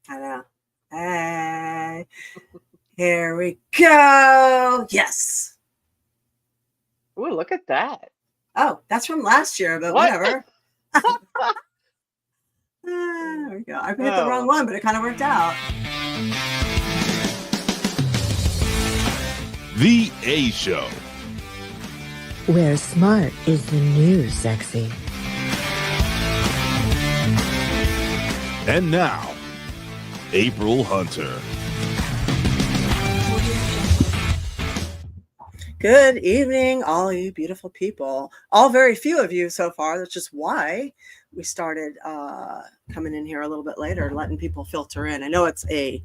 I know. Hey, here we go. Yes. Ooh, look at that. Oh, that's from last year, but What? whatever. There we go. I hit the wrong Oh, one, but it kind of worked out. The A Show. Where smart is the new sexy. And now, April Hunter. Good evening, all you beautiful people. All very few of you so far. That's just why we started coming in here a little bit later, letting people filter in. I know it's a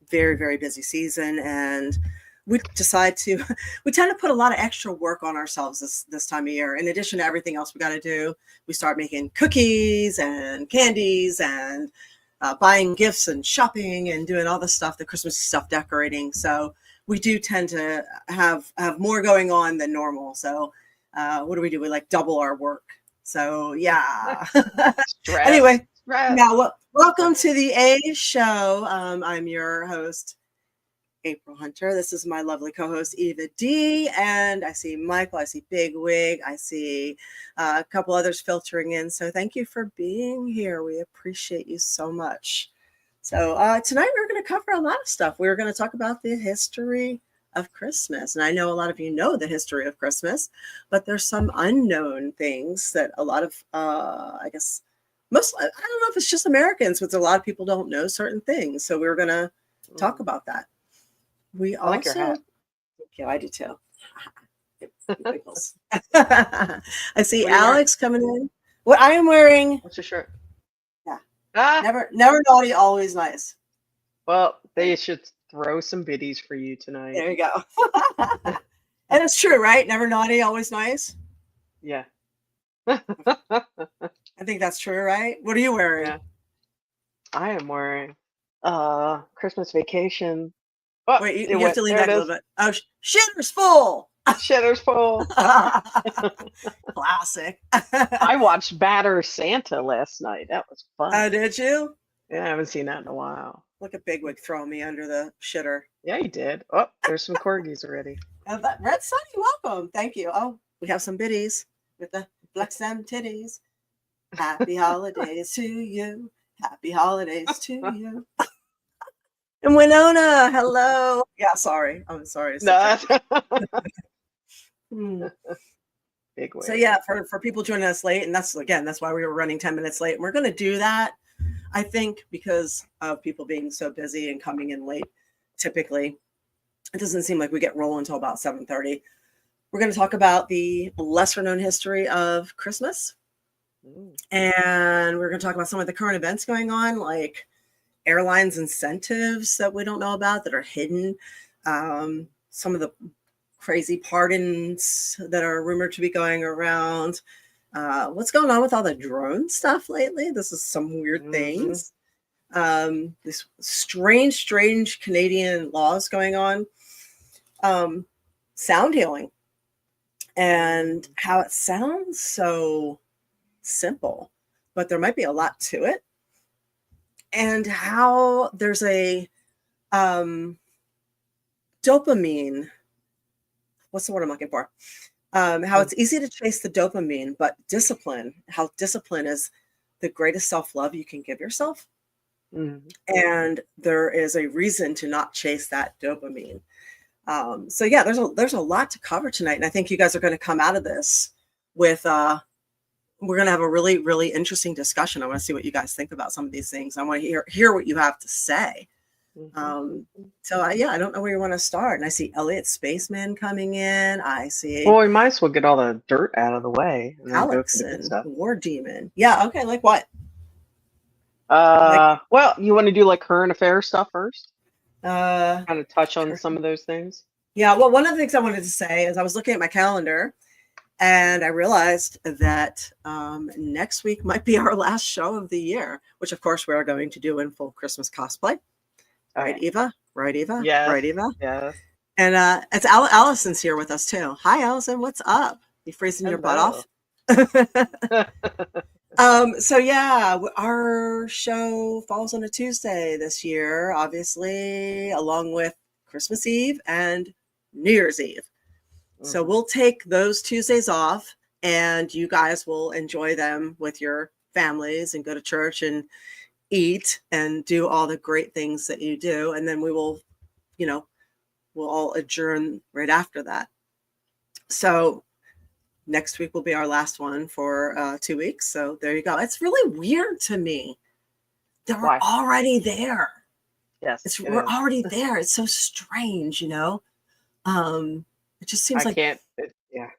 very, very busy season, and we tend to put a lot of extra work on ourselves this time of year. In addition to everything else we got to do, we start making cookies and candies and buying gifts and shopping and doing all the stuff, the Christmas stuff, decorating. So we do tend to have more going on than normal. So what do? We like double our work. So yeah. stress. Anyway, Stress. now welcome to the A Show. I'm your host, April Hunter. This is my lovely co-host, Eva D. And I see Michael, I see Big Wig, I see a couple others filtering in. So thank you for being here. We appreciate you so much. So tonight we're going to cover a lot of stuff. We're going to talk about the history of Christmas. And I know a lot of you know the history of Christmas, but there's some unknown things that a lot of, I don't know if it's just Americans, but a lot of people don't know certain things. So we're going to talk about that. We I like your hat. Thank you. I do too. I see Alex coming in. What I am wearing. What's your shirt? Yeah. Ah, Never naughty, always nice. well, they should throw some biddies for you tonight. There you go. And it's true, right? Never naughty, always nice. Yeah. I think that's true, right? What are you wearing? Yeah. I am wearing Christmas Vacation. Oh, Wait, you have to lean there back a it little bit. Oh, shitter's full. is. Shitter's full. Classic. I watched Batter Santa last night. That was fun. Oh, did you? Yeah, I haven't seen that in a while. Look at Bigwig throwing me under the shitter. Yeah, you did. Oh, there's some corgis already. Red Sunny, welcome. Thank you. Oh, we have some biddies with the flex them titties. Happy holidays to you. Happy holidays to you. And Winona, hello. Yeah, sorry. I'm sorry. No. Big way. So yeah, for people joining us late, and that's why we were running 10 minutes late. And we're going to do that, I think, because of people being so busy and coming in late. Typically, it doesn't seem like we get rolling until about 7:30. We're going to talk about the lesser known history of Christmas. And we're going to talk about some of the current events going on, like airlines incentives that we don't know about that are hidden. Some of the crazy pardons that are rumored to be going around. What's going on with all the drone stuff lately? This is some weird things. This strange Canadian laws going on. Sound healing and how it sounds so simple, but there might be a lot to it. And how there's a dopamine, what's the word I'm looking for? How it's easy to chase the dopamine, but how discipline is the greatest self-love you can give yourself. And there is a reason to not chase that dopamine. So yeah, there's a lot to cover tonight. And I think you guys are going to come out of this with, we're going to have a really, really interesting discussion. I want to see what you guys think about some of these things. I want to hear what you have to say. So I don't know where you want to start. And I see Elliot Spaceman coming in. I see. Well, we might as well get all the dirt out of the way. And Alex and War Demon. Yeah. Okay. Like what? Well, you want to do like current affairs stuff first? Kind of touch on some of those things. Yeah. Well, one of the things I wanted to say is I was looking at my calendar and I realized that next week might be our last show of the year, which of course we are going to do in full Christmas cosplay. Right, Eva? Right, Eva? Yeah. Right, Eva? Yeah. And it's Allison's here with us too. Hi, Allison. What's up? You freezing your butt off? So yeah, our show falls on a Tuesday this year, obviously, along with Christmas Eve and New Year's Eve. So Mhm. we'll take those Tuesdays off, and you guys will enjoy them with your families and go to church and eat and do all the great things that you do. And then we will, you know, we'll all adjourn right after that. So next week will be our last one for 2 weeks. So there you go. It's really weird to me that we're Why? already there. Yes, it We're is. already there. It's so strange, you know. It just seems I like can't. Yeah,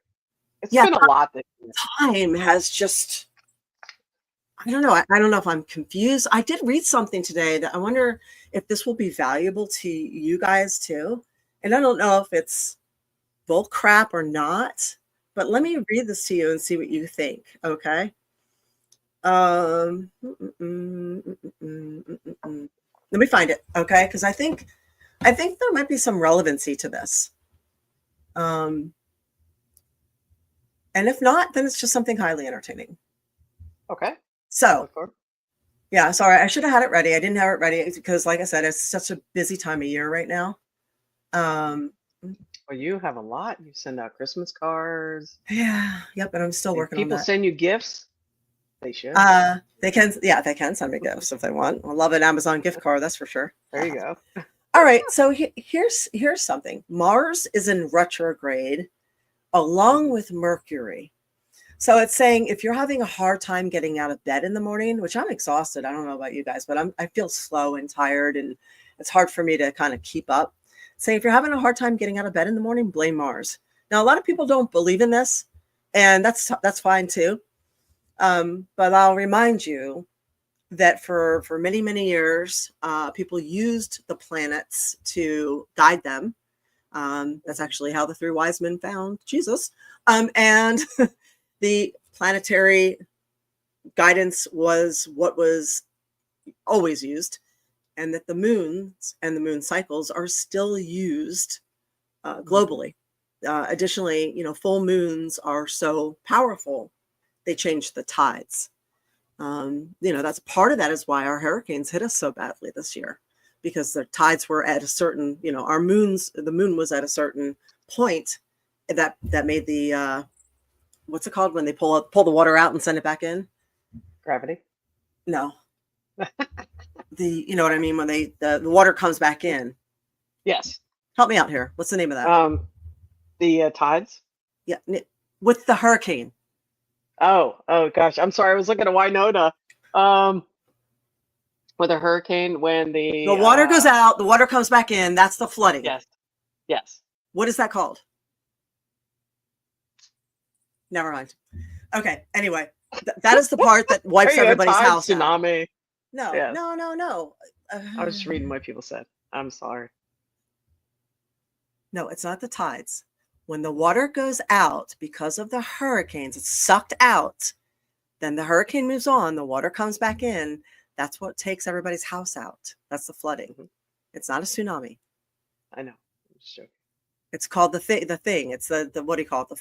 it's yeah, been a lot this year. time has just I don't know. I don't know if I'm confused. I did read something today that I wonder if this will be valuable to you guys too. And I don't know if it's bull crap or not, but let me read this to you and see what you think. Okay. Let me find it. Okay. Because I think there might be some relevancy to this. And if not, then it's just something highly entertaining. Okay. So Look forward. yeah, sorry, I should have had it ready. I didn't have it ready because, like I said, it's such a busy time of year right now. Well, you have a lot. You send out Christmas cards. Yeah, yep, and I'm still If working on people that. send you gifts, they should. They can send me gifts if they want. I love an Amazon gift card, that's for sure. There you go. All right, so here's something. Mars is in retrograde along with Mercury. So it's saying if you're having a hard time getting out of bed in the morning, which I'm exhausted, I don't know about you guys, but I feel slow and tired, and it's hard for me to kind of keep up. Saying if you're having a hard time getting out of bed in the morning, blame Mars. Now a lot of people don't believe in this, and that's fine too. But I'll remind you that for many years, people used the planets to guide them. That's actually how the three wise men found Jesus. And the planetary guidance was what was always used, and that the moons and the moon cycles are still used globally. Additionally, full moons are so powerful, they change the tides. That's part of that is why our hurricanes hit us so badly this year, because the tides were at a certain, the moon was at a certain point that made the what's it called when they pull the water out and send it back in? Gravity. No. You know what I mean? When the water comes back in. Yes. Help me out here. What's the name of that? The tides. Yeah. With the hurricane. Oh gosh. I'm sorry. I was looking at Winona. With a hurricane, when the water goes out, the water comes back in. That's the flooding. Yes. What is that called? Never mind. Okay. Anyway, that is the part that wipes everybody's house out. Tsunami. No. Yes. No. I was just reading what people said. I'm sorry. No, it's not the tides. When the water goes out because of the hurricanes, it's sucked out. Then the hurricane moves on. The water comes back in. That's what takes everybody's house out. That's the flooding. Mm-hmm. It's not a tsunami. I know. I'm just joking. It's called the thing. It's the what do you call it?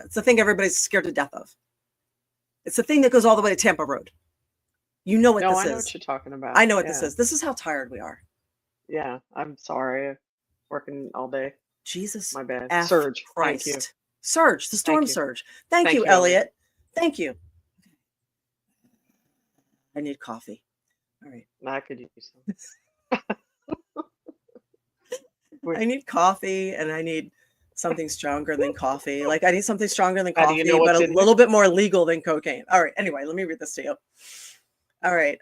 It's the thing everybody's scared to death of. It's the thing that goes all the way to Tampa Road. You know what this is. I know what you're talking about. I know what this is. This is how tired we are. Yeah, I'm sorry. Working all day. Jesus. My bad. F Surge. Christ. Thank you. Surge. The storm surge. Thank you, Elliot. Elliot. Thank you. I need coffee. All right. I could use some. I need coffee, and I need something stronger than coffee. Like I need something stronger than How do you coffee, know but what's a in little bit more legal than cocaine. All right. Anyway, let me read this to you. All right.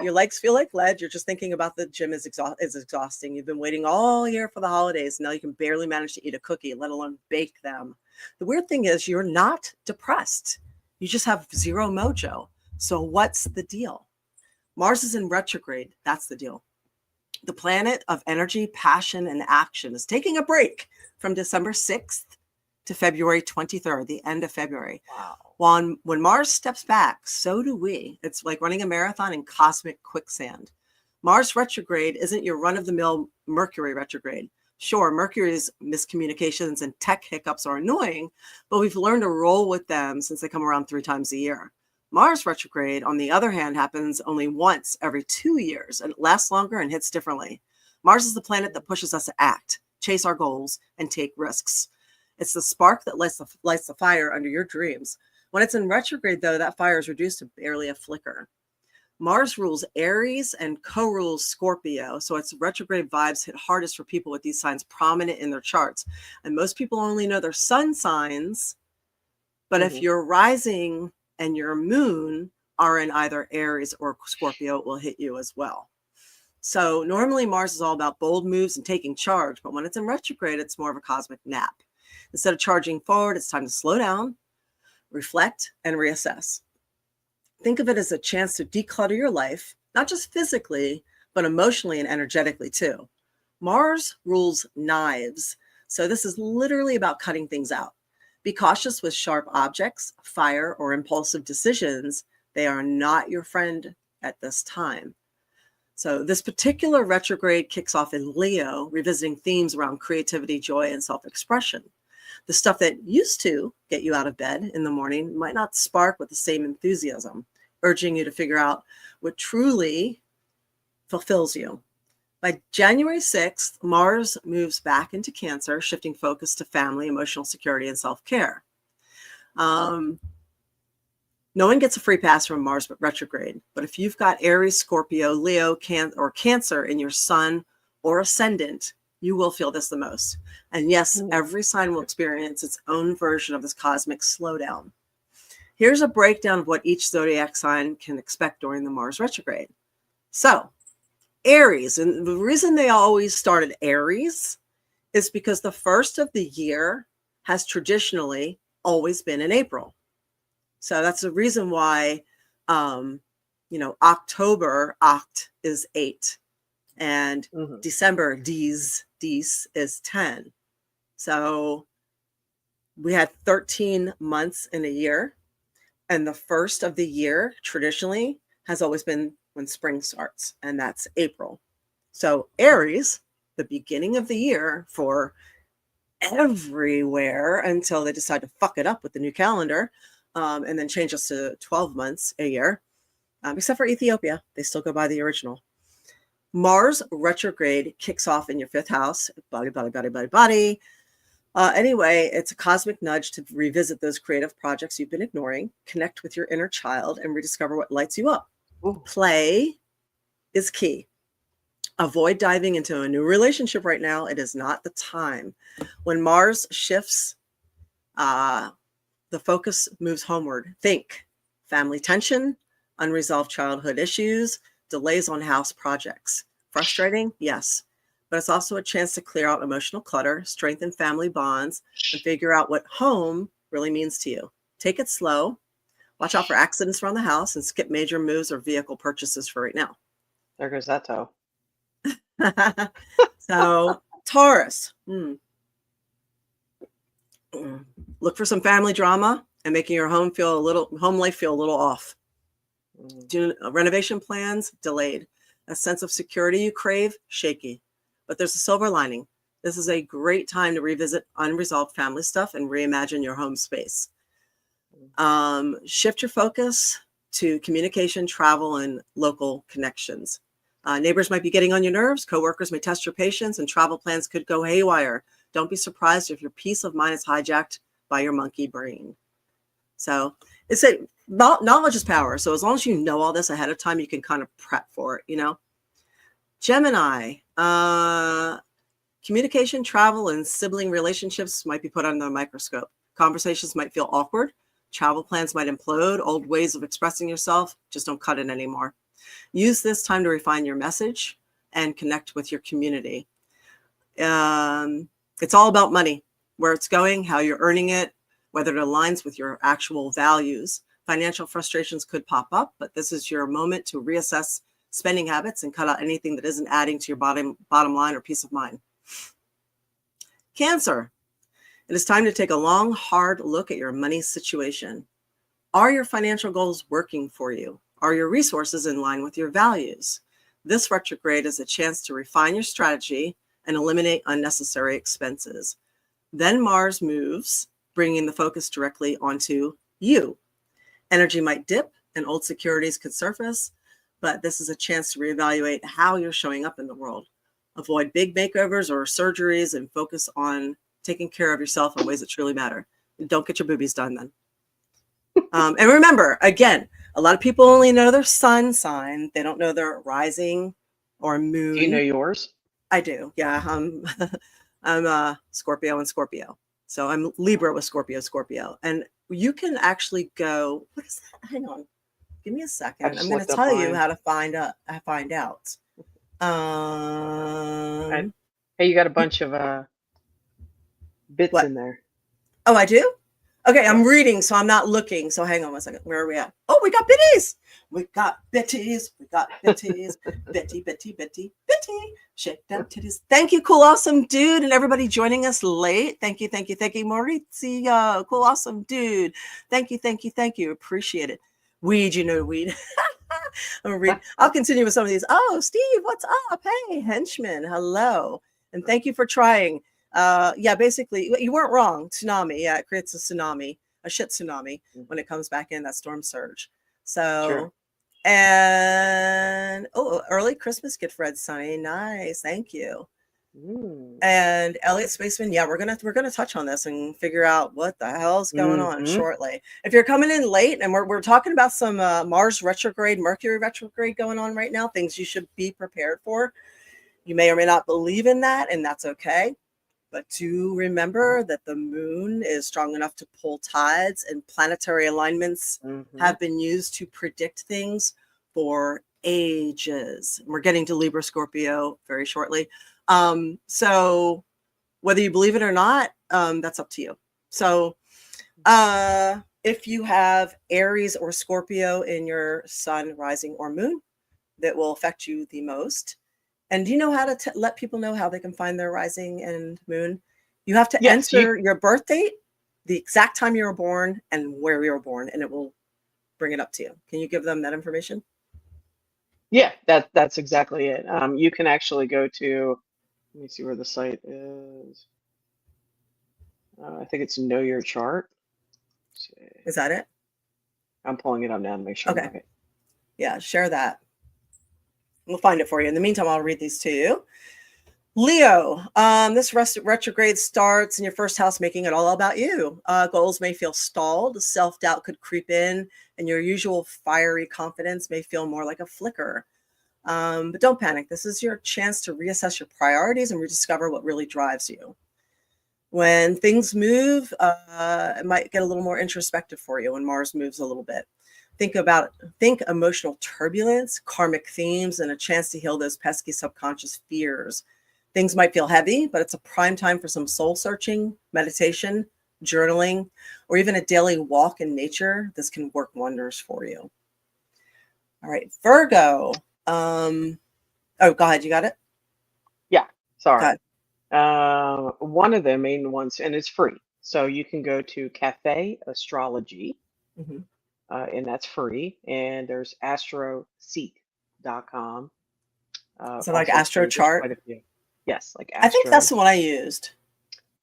Your legs feel like lead. You're just thinking about the gym is exhausting. You've been waiting all year for the holidays. Now you can barely manage to eat a cookie, let alone bake them. The weird thing is you're not depressed. You just have zero mojo. So what's the deal? Mars is in retrograde. That's the deal. The planet of energy, passion, and action is taking a break from December 6th to February 23rd, the end of February. Wow. When Mars steps back, so do we. It's like running a marathon in cosmic quicksand. Mars retrograde isn't your run-of-the-mill Mercury retrograde. Sure, Mercury's miscommunications and tech hiccups are annoying, but we've learned to roll with them since they come around 3 times a year. Mars retrograde, on the other hand, happens only once every 2 years, and it lasts longer and hits differently. Mars is the planet that pushes us to act, chase our goals, and take risks. It's the spark that lights the fire under your dreams. When it's in retrograde, though, that fire is reduced to barely a flicker. Mars rules Aries and co-rules Scorpio, so its retrograde vibes hit hardest for people with these signs prominent in their charts. And most people only know their sun signs, but if your rising and your moon are in either Aries or Scorpio, it will hit you as well. So normally Mars is all about bold moves and taking charge, but when it's in retrograde, it's more of a cosmic nap. Instead of charging forward, it's time to slow down, reflect, and reassess. Think of it as a chance to declutter your life, not just physically, but emotionally and energetically too. Mars rules knives, so this is literally about cutting things out. Be cautious with sharp objects, fire, or impulsive decisions. They are not your friend at this time. So this particular retrograde kicks off in Leo, revisiting themes around creativity, joy, and self-expression. The stuff that used to get you out of bed in the morning might not spark with the same enthusiasm, urging you to figure out what truly fulfills you. By January 6th, Mars moves back into Cancer, shifting focus to family, emotional security, and self-care. No one gets a free pass from Mars retrograde, but if you've got Aries, Scorpio, Leo, or Cancer in your sun or ascendant, you will feel this the most. And yes, every sign will experience its own version of this cosmic slowdown. Here's a breakdown of what each zodiac sign can expect during the Mars retrograde. So, Aries, and the reason they always started Aries is because the first of the year has traditionally always been in April. So that's the reason why, October, Oct is 8, and December, Dis is 10. So we had 13 months in a year, and the first of the year traditionally has always been when spring starts, and that's April. So Aries, the beginning of the year for everywhere until they decide to fuck it up with the new calendar, and then change us to 12 months a year, except for Ethiopia. They still go by the original. Mars retrograde kicks off in your 5th house, body. Anyway, it's a cosmic nudge to revisit those creative projects you've been ignoring, connect with your inner child, and rediscover what lights you up. Play is key. Avoid diving into a new relationship right now. It is not the time. When Mars shifts, the focus moves homeward. Think family tension, unresolved childhood issues, delays on house projects. Frustrating? Yes. But it's also a chance to clear out emotional clutter, strengthen family bonds, and figure out what home really means to you. Take it slow. Watch out for accidents around the house and skip major moves or vehicle purchases for right now. There goes that toe. So, Taurus. Look for some family drama and making your home life feel a little off. Renovation plans delayed. A sense of security you crave, shaky. But there's a silver lining. This is a great time to revisit unresolved family stuff and reimagine your home space. Shift your focus to communication, travel, and local connections. Neighbors might be getting on your nerves. Coworkers may test your patience, and travel plans could go haywire. Don't be surprised if your peace of mind is hijacked by your monkey brain. So it's knowledge is power. So as long as you know all this ahead of time, you can kind of prep for it, Gemini, communication, travel, and sibling relationships might be put under a microscope. Conversations might feel awkward. Travel plans might implode. Old ways of expressing yourself just don't cut it anymore. Use this time to refine your message and connect with your community. It's all about money, where it's going, how you're earning it, whether it aligns with your actual values. Financial frustrations could pop up, but this is your moment to reassess spending habits and cut out anything that isn't adding to your bottom line or peace of mind. Cancer. It is time to take a long, hard look at your money situation. Are your financial goals working for you? Are your resources in line with your values? This retrograde is a chance to refine your strategy and eliminate unnecessary expenses. Then Mars moves, bringing the focus directly onto you. Energy might dip, and old securities could surface, but this is a chance to reevaluate how you're showing up in the world. Avoid big makeovers or surgeries and focus on taking care of yourself in ways that truly matter. Don't get your boobies done then. And remember, again, a lot of people only know their sun sign. They don't know their rising or moon. Do you know yours? I do. Yeah. I'm Scorpio and Scorpio. So I'm Libra with Scorpio. And you can actually go, what is that? Hang on. Give me a second. I'm going to tell you how to find out. Hey, you got a bunch of bits What? in there. Oh, I do? Okay, I'm reading, so I'm not looking. So hang on one second. Where are we at? Oh, we got bitties. We got bitties. Bitty. Shake them titties. Thank you, cool, awesome dude, and everybody joining us late. Thank you, Maurizio. Cool, awesome dude. Thank you. Appreciate it. Weed, you know weed. I'm gonna read. I'll continue with some of these. Oh, Steve, what's up? Hey, henchman, hello, and thank you for trying. Yeah, basically, you weren't wrong. Tsunami, yeah, it creates a tsunami, a shit tsunami when it comes back in, that storm surge. So, Sure. and early Christmas gift, Fred Sunny, nice, thank you. And Elliot Spaceman, yeah, we're gonna touch on this and figure out what the hell's going on shortly. If you're coming in late, and we're talking about some Mars retrograde, Mercury retrograde going on right now, things you should be prepared for. You may or may not believe in that, and that's okay. But to remember that the moon is strong enough to pull tides, and planetary alignments have been used to predict things for ages. We're getting to Libra Scorpio very shortly. So whether you believe it or not, that's up to you. So if you have Aries or Scorpio in your sun, rising, or moon, that will affect you the most. And do you know how to let people know how they can find their rising and moon? You have to enter your birth date, the exact time you were born, and where you were born, and it will bring it up to you. Can you give them that information? Yeah, that's exactly it. You can actually go to, let me see where the site is. I think it's Know Your Chart. Is that it? I'm pulling it up now to make sure. Okay. Yeah, share that. We'll find it for you. In the meantime, I'll read these to you. Leo, this retrograde starts in your first house, making it all about you. Goals may feel stalled. Self-doubt could creep in, and your usual fiery confidence may feel more like a flicker. But don't panic. This is your chance to reassess your priorities and rediscover what really drives you. When things move, it might get a little more introspective for you when Mars moves a little bit. Think emotional turbulence, karmic themes, and a chance to heal those pesky subconscious fears. Things might feel heavy, but it's a prime time for some soul searching, meditation, journaling, or even a daily walk in nature. This can work wonders for you. All right, Virgo. Go ahead. You got it? Yeah, sorry. One of the main ones, and it's free. So you can go to Cafe Astrology. And that's free. And there's astroseek.com. So like Astro Chart? Yes, like Astro. I think that's the one I used.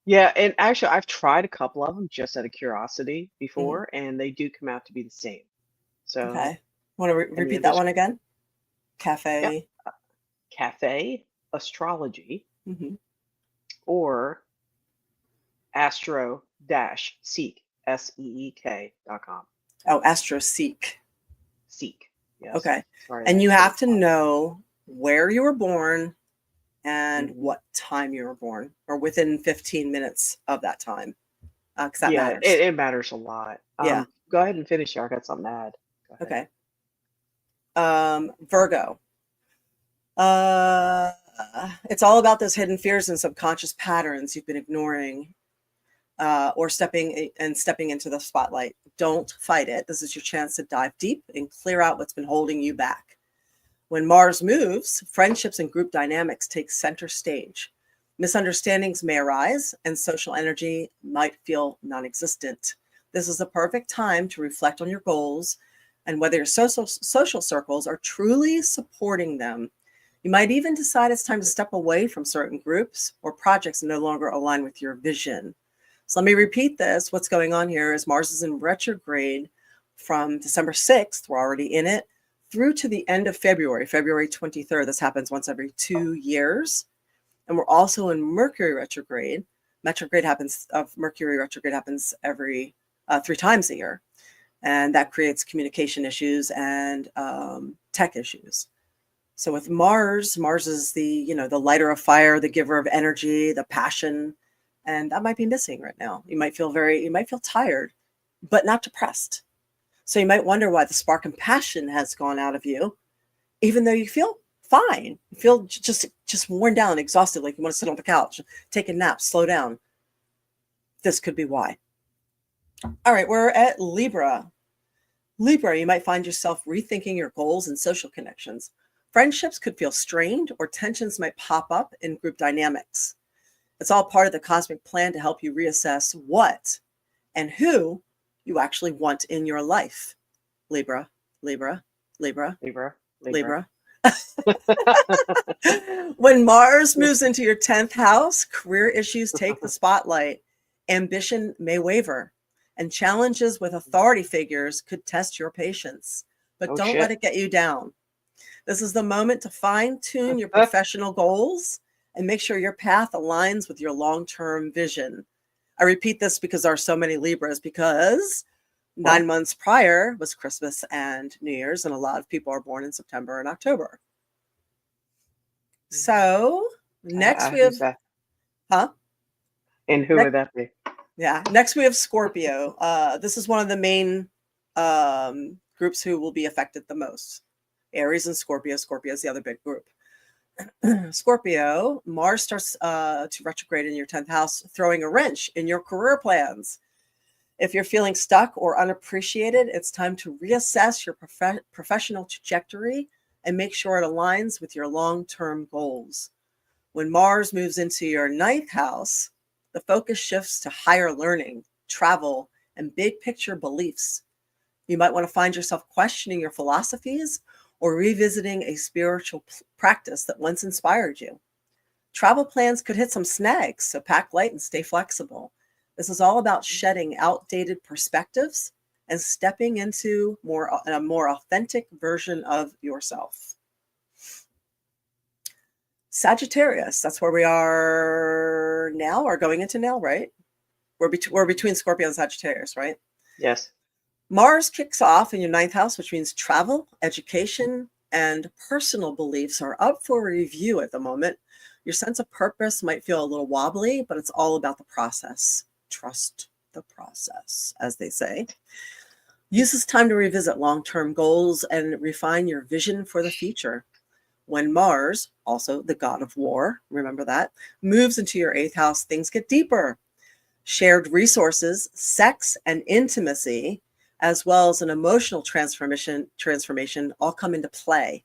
Yeah, and actually I've tried a couple of them just out of curiosity before, and they do come out to be the same. So okay. Want to repeat that one again? Cafe. Yeah. Cafe Astrology or astro-seek, SEEK.com. Oh, AstroSeek. Seek. Yes. Okay. And you have to know where you were born and what time you were born, or within 15 minutes of that time. Because that matters. It matters a lot. Yeah. Go ahead and finish here. I got something to add. Okay. Virgo. It's all about those hidden fears and subconscious patterns you've been ignoring. Or stepping into the spotlight. Don't fight it. This is your chance to dive deep and clear out what's been holding you back. When Mars moves, friendships and group dynamics take center stage. Misunderstandings may arise, and social energy might feel non-existent. This is the perfect time to reflect on your goals and whether your social circles are truly supporting them. You might even decide it's time to step away from certain groups or projects that no longer align with your vision. So let me repeat this. What's going on here is Mars is in retrograde from December 6th, we're already in it, through to the end of February, February 23rd. This happens once every 2 years. And we're also in Mercury retrograde. Mercury retrograde happens every 3 times a year. And that creates communication issues and tech issues. So with Mars is the lighter of fire, the giver of energy, the passion, and that might be missing right now. You might feel tired, but not depressed. So you might wonder why the spark and passion has gone out of you, even though you feel fine. You feel just worn down, exhausted, like you want to sit on the couch, take a nap, slow down. This could be why. All right, we're at Libra. Libra, you might find yourself rethinking your goals and social connections. Friendships could feel strained, or tensions might pop up in group dynamics. It's all part of the cosmic plan to help you reassess what and who you actually want in your life. Libra, Libra, Libra, Libra. Libra. When Mars moves into your 10th house, career issues take the spotlight. Ambition may waver, and challenges with authority figures could test your patience. But don't let it get you down. This is the moment to fine-tune your professional goals and make sure your path aligns with your long-term vision. I repeat this because there are so many Libras, because 9 months prior was Christmas and New Year's, and a lot of people are born in September and October. So next we have, And who would that be? Yeah, next we have Scorpio. This is one of the main groups who will be affected the most. Aries and Scorpio. Scorpio is the other big group. Scorpio, Mars starts to retrograde in your 10th house, throwing a wrench in your career plans. If you're feeling stuck or unappreciated, it's time to reassess your professional trajectory and make sure it aligns with your long-term goals. When Mars moves into your 9th house, the focus shifts to higher learning, travel, and big picture beliefs. You might want to find yourself questioning your philosophies or revisiting a spiritual practice that once inspired you. Travel plans could hit some snags, so pack light and stay flexible. This is all about shedding outdated perspectives and stepping into a more authentic version of yourself. Sagittarius, that's where we are now, or going into now, right? We're between Scorpio and Sagittarius, right? Yes. Mars kicks off in your 9th house, which means travel, education, and personal beliefs are up for review at the moment. Your sense of purpose might feel a little wobbly, but it's all about the process. Trust the process, as they say. Use this time to revisit long-term goals and refine your vision for the future. When Mars, also the god of war, remember that, moves into your 8th house, things get deeper. Shared resources, sex, and intimacy, as well as an emotional transformation all come into play.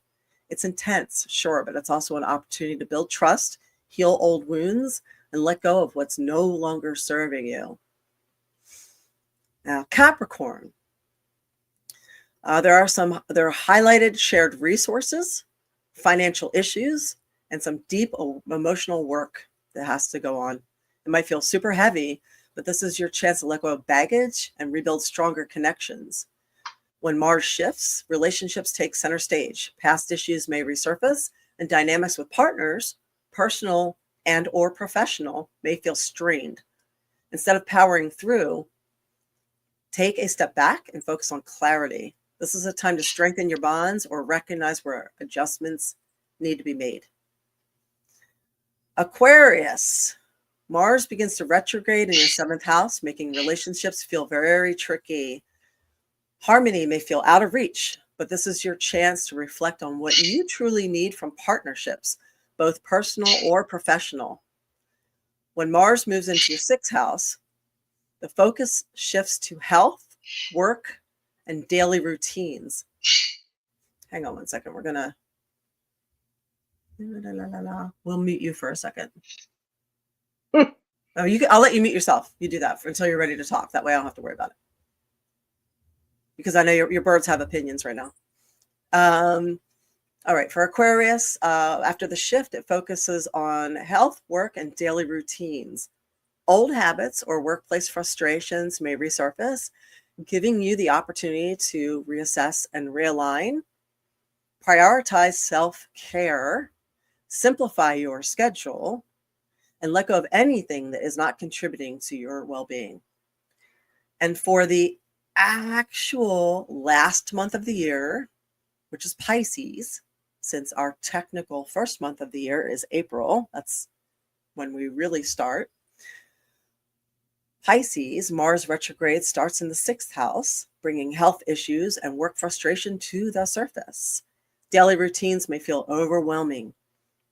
It's intense, sure, but it's also an opportunity to build trust, heal old wounds, and let go of what's no longer serving you. Now, Capricorn. There are highlighted shared resources, financial issues, and some deep emotional work that has to go on. It might feel super heavy, but this is your chance to let go of baggage and rebuild stronger connections. When Mars shifts, relationships take center stage. Past issues may resurface, and dynamics with partners, personal and or professional, may feel strained. Instead of powering through, take a step back and focus on clarity. This is a time to strengthen your bonds or recognize where adjustments need to be made. Aquarius. Mars begins to retrograde in your 7th house, making relationships feel very tricky. Harmony may feel out of reach, but this is your chance to reflect on what you truly need from partnerships, both personal or professional. When Mars moves into your 6th house, the focus shifts to health, work, and daily routines. Hang on one second. We'll mute you for a second. I'll let you mute yourself. You do that until you're ready to talk. That way I don't have to worry about it. Because I know your birds have opinions right now. All right, for Aquarius, after the shift, it focuses on health, work, and daily routines. Old habits or workplace frustrations may resurface, giving you the opportunity to reassess and realign, prioritize self-care, simplify your schedule, and let go of anything that is not contributing to your well-being. And for the actual last month of the year, which is Pisces, since our technical first month of the year is April, that's when we really start. Pisces, Mars retrograde starts in the 6th house, bringing health issues and work frustration to the surface. Daily routines may feel overwhelming,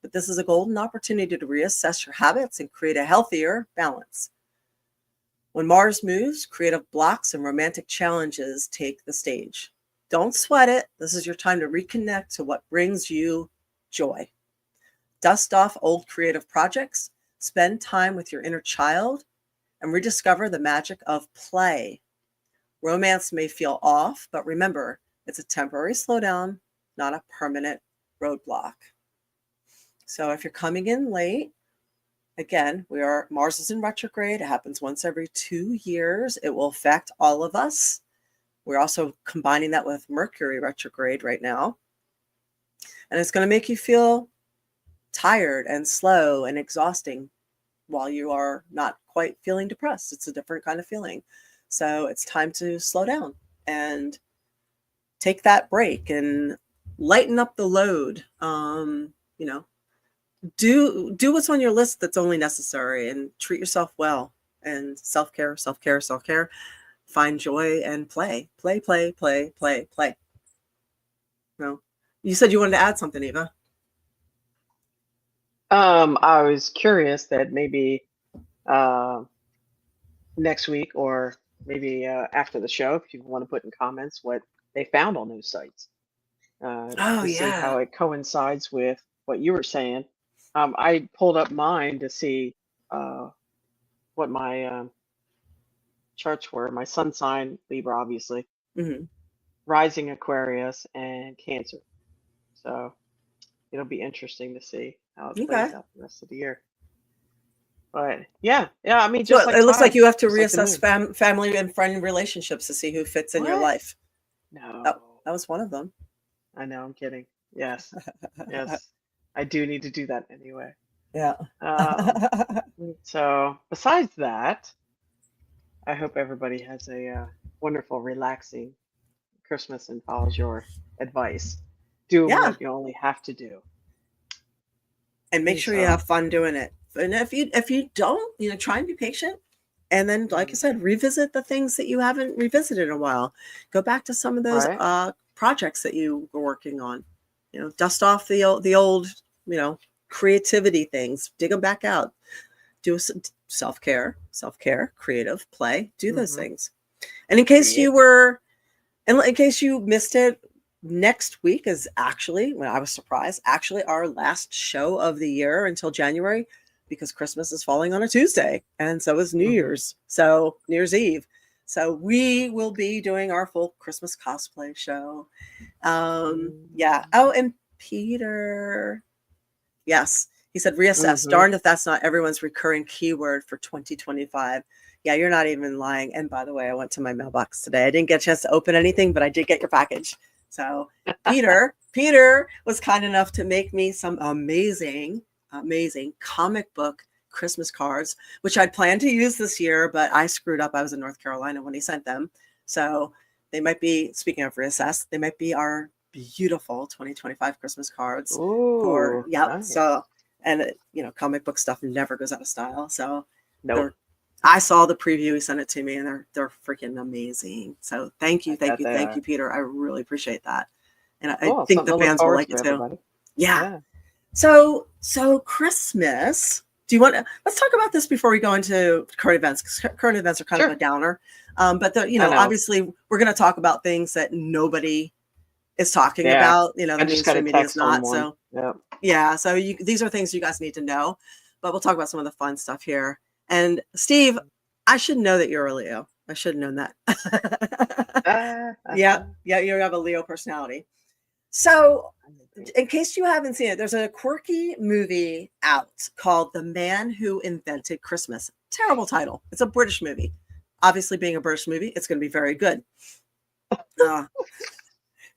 but this is a golden opportunity to reassess your habits and create a healthier balance. When Mars moves, creative blocks and romantic challenges take the stage. Don't sweat it. This is your time to reconnect to what brings you joy. Dust off old creative projects, spend time with your inner child, and rediscover the magic of play. Romance may feel off, but remember, it's a temporary slowdown, not a permanent roadblock. So if you're coming in late, again, Mars is in retrograde. It happens once every 2 years. It will affect all of us. We're also combining that with Mercury retrograde right now. And it's going to make you feel tired and slow and exhausting while you are not quite feeling depressed. It's a different kind of feeling. So it's time to slow down and take that break and lighten up the load. Do what's on your list that's only necessary, and treat yourself well. And self-care. Find joy and play. No, you said you wanted to add something, Eva. I was curious that maybe next week, or maybe after the show, if you want to put in comments what they found on those sites, to see how it coincides with what you were saying. I pulled up mine to see what my charts were. My sun sign, Libra, obviously, rising Aquarius, and Cancer. So it'll be interesting to see how it plays out the rest of the year. But yeah, I mean, just it looks like you have to just like reassess family and friend relationships to see who fits in your life. No, that was one of them. I know, I'm kidding. Yes, I do need to do that anyway. Yeah. So besides that, I hope everybody has a wonderful, relaxing Christmas and follows your advice. Do what you only have to do, and make sure you have fun doing it. And if you don't, try and be patient. And then, like I said, revisit the things that you haven't revisited in a while. Go back to some of those projects that you were working on. Dust off the old, creativity things. Dig them back out. Do self-care, creative, play. Do those things. And in case you missed it, next week is actually, when I was surprised, our last show of the year until January, because Christmas is falling on a Tuesday, and so is New Year's. So New Year's Eve. So we will be doing our full Christmas cosplay show. Yeah. Oh, and Peter. Yes. He said, reassess. Darned if that's not everyone's recurring keyword for 2025. Yeah, you're not even lying. And by the way, I went to my mailbox today. I didn't get a chance to open anything, but I did get your package. So Peter was kind enough to make me some amazing comic book Christmas cards, which I'd planned to use this year, but I screwed up. I was in North Carolina when he sent them. So they might be, speaking of reassess, they might be our beautiful 2025 Christmas cards. Ooh, nice. So, and comic book stuff never goes out of style. So I saw the preview, he sent it to me, and they're freaking amazing. So thank you, Peter. I really appreciate that. And I think the fans will like it too. Everybody. Yeah. So Christmas, let's talk about this before we go into current events, because current events are kind of a downer. But obviously we're going to talk about things that nobody is talking about, the mainstream media is not. So so these are things you guys need to know, but we'll talk about some of the fun stuff here. And Steve, I should know that you're a Leo. I should have known that. Yeah, you have a Leo personality. So in case you haven't seen it, there's a quirky movie out called The Man Who Invented Christmas. Terrible title. It's a British movie. obviously being a British movie, it's going to be very good.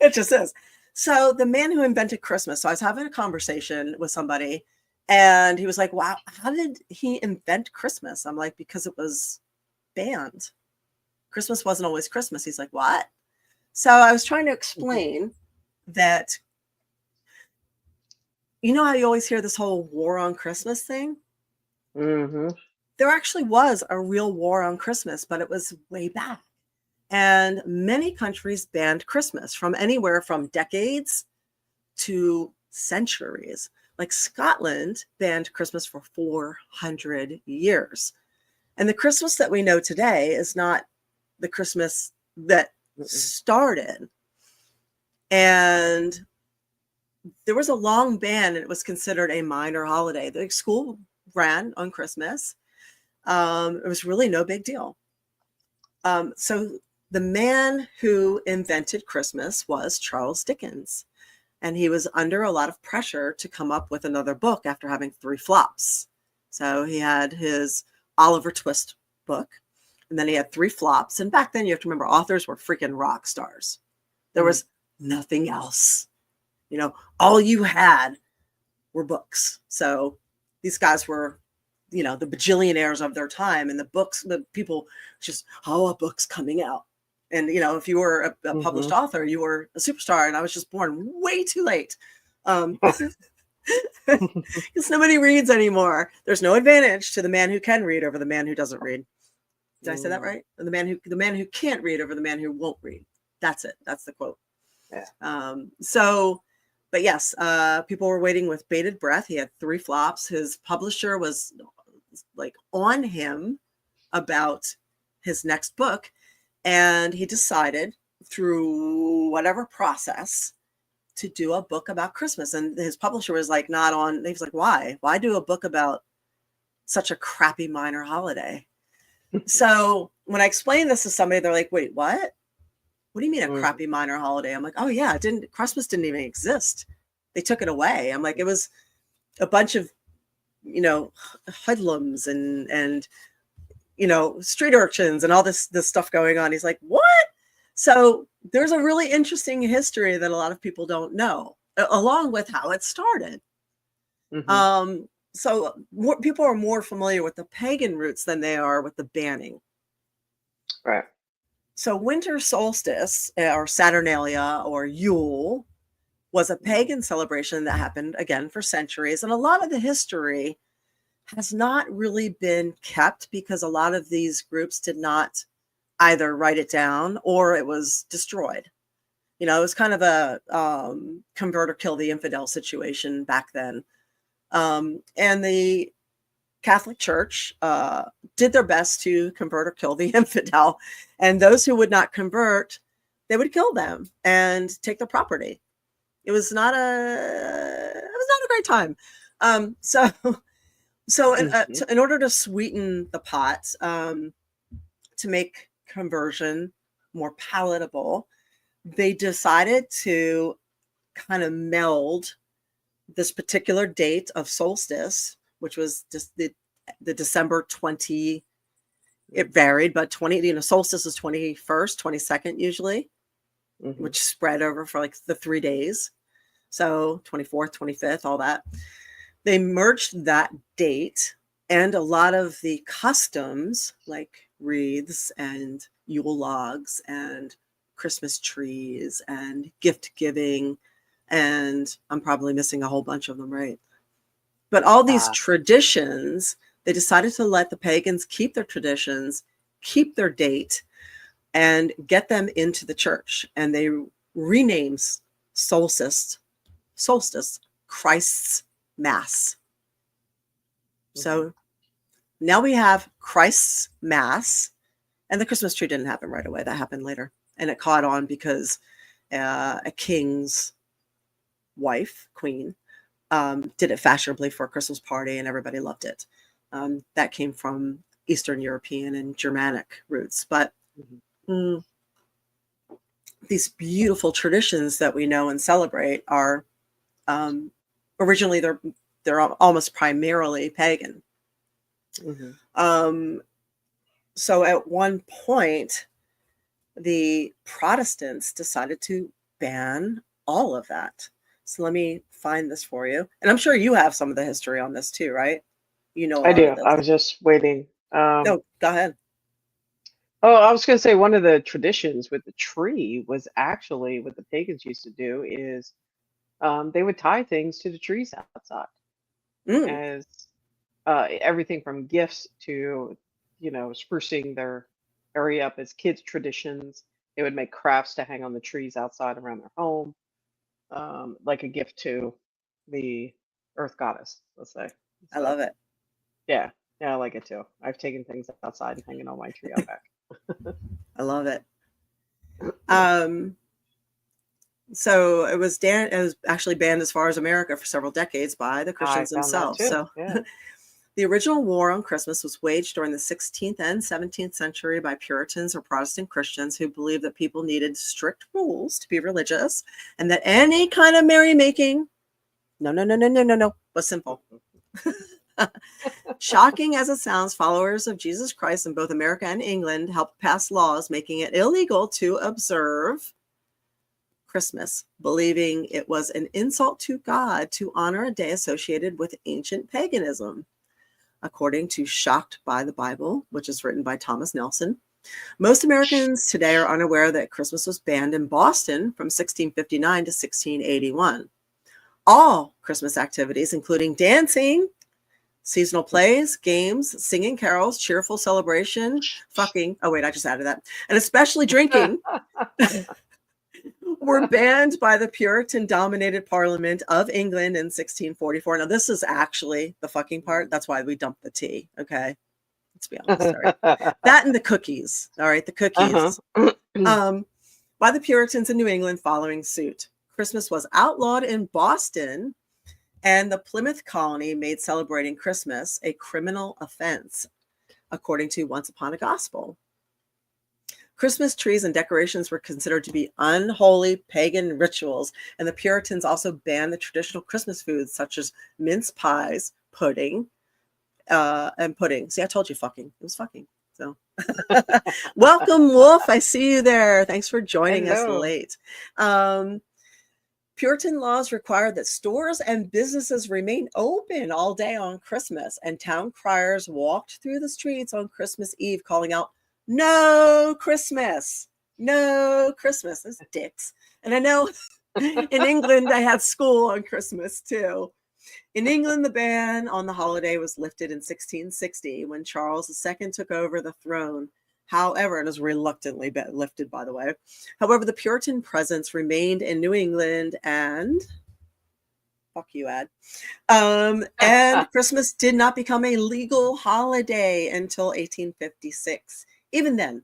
It just is. So the man who invented Christmas. So I was having a conversation with somebody, and he was like, "Wow, how did he invent Christmas?" I'm like, "Because it was banned. Christmas wasn't always Christmas." He's like, "What?" So I was trying to explain that, you know how you always hear this whole war on Christmas thing? Mm-hmm. There actually was a real war on Christmas, but it was way back. And many countries banned Christmas from anywhere from decades to centuries. Like Scotland banned Christmas for 400 years. And the Christmas that we know today is not the Christmas that started. And there was a long ban, and it was considered a minor holiday. The school ran on Christmas. It was really no big deal. So the man who invented Christmas was Charles Dickens, and he was under a lot of pressure to come up with another book after having 3 flops. So he had his Oliver Twist book, and then he had 3 flops. And back then, you have to remember, authors were freaking rock stars. There was nothing else. You know, all you had were books. So these guys were, you know, the bajillionaires of their time, and the books, the people just, oh, a book's coming out. And, you know, if you were a published author, you were a superstar. And I was just born way too late. Because nobody reads anymore. There's no advantage to the man who can read over the man who doesn't read. Did I say that right? The man who can't read over the man who won't read. That's it. That's the quote. Yeah. But yes, people were waiting with bated breath. He had 3 flops. His publisher was like on him about his next book. And he decided through whatever process to do a book about Christmas. And his publisher was like, not on. He was like, why? Why do a book about such a crappy minor holiday? So when I explained this to somebody, they're like, wait, what? What do you mean a crappy minor holiday? I'm like, oh yeah, Christmas didn't even exist. They took it away. I'm like, it was a bunch of, you know, hoodlums and you know, street urchins and all this stuff going on. He's like, what? So there's a really interesting history that a lot of people don't know, along with how it started. So more people are more familiar with the pagan roots than they are with the banning. Right. So winter solstice, or Saturnalia, or Yule, was a pagan celebration that happened again for centuries. And a lot of the history has not really been kept because a lot of these groups did not either write it down or it was destroyed. You know, it was kind of a convert or kill the infidel situation back then. And the Catholic Church did their best to convert or kill the infidel. And those who would not convert, they would kill them and take their property. It was not a great time. So in order to sweeten the pot, to make conversion more palatable, they decided to kind of meld this particular date of solstice, which was just the December 20, it varied, but 20, you know, solstice is 21st, 22nd usually, which spread over for like the 3 days. So 24th, 25th, all that. They merged that date and a lot of the customs like wreaths and Yule logs and Christmas trees and gift giving. And I'm probably missing a whole bunch of them, right? But all these traditions, they decided to let the pagans keep their traditions, keep their date, and get them into the church. And they renamed solstice Christ's Mass. So now we have Christ's Mass, and the Christmas tree didn't happen right away. That happened later. And it caught on because a king's wife, queen, did it fashionably for a Christmas party, and everybody loved it. That came from Eastern European and Germanic roots. But these beautiful traditions that we know and celebrate are originally they're almost primarily pagan. So at one point, the Protestants decided to ban all of that. So let me find this for you. And I'm sure you have some of the history on this too, right? You know a I lot do. of I this. was just waiting. No, go ahead. Oh, I was going to say one of the traditions with the tree was actually what the pagans used to do is they would tie things to the trees outside Mm, as everything from gifts to, sprucing their area up as kids' traditions. They would make crafts to hang on the trees outside around their home, like a gift to the earth goddess, let's say. I So, love it. yeah, yeah, I like it too. I've taken things outside and hanging on my tree out back. I love it. Um, so it was actually banned as far as America for several decades by the I Christians found that themselves. too. So Yeah. the original war on Christmas was waged during the 16th and 17th century by Puritans or Protestant Christians who believed that people needed strict rules to be religious and that any kind of merrymaking, no, was sinful. Shocking as it sounds, followers of Jesus Christ in both America and England helped pass laws making it illegal to observe Christmas, believing it was an insult to God to honor a day associated with ancient paganism. According to Shocked by the Bible, which is written by Thomas Nelson, most Americans today are unaware that Christmas was banned in Boston from 1659 to 1681. All Christmas activities, including dancing, seasonal plays, games, singing carols, cheerful celebration, fucking, oh wait, I just added that, and especially drinking, were banned by the Puritan-dominated Parliament of England in 1644. Now, this is actually the fucking part. That's why we dumped the tea, okay? Let's be honest, all right? That and the cookies, all right? The cookies. By the Puritans in New England following suit. Christmas was outlawed in Boston, and the Plymouth colony made celebrating Christmas a criminal offense, according to Once Upon a Gospel. Christmas trees and decorations were considered to be unholy pagan rituals, and the Puritans also banned the traditional Christmas foods such as mince pies, pudding, and pudding. See, I told you fucking. It was fucking. So, welcome, Wolf. I see you there. Thanks for joining us Hello. late. Puritan laws required that stores and businesses remain open all day on Christmas, and town criers walked through the streets on Christmas Eve calling out, "No Christmas, no Christmas." Those dicks. And I know in England I had school on Christmas too. In England, the ban on the holiday was lifted in 1660 when Charles II took over the throne. However, it was reluctantly lifted, by the way. However, the Puritan presence remained in New England and fuck you, Ad. And Christmas did not become a legal holiday until 1856. Even then,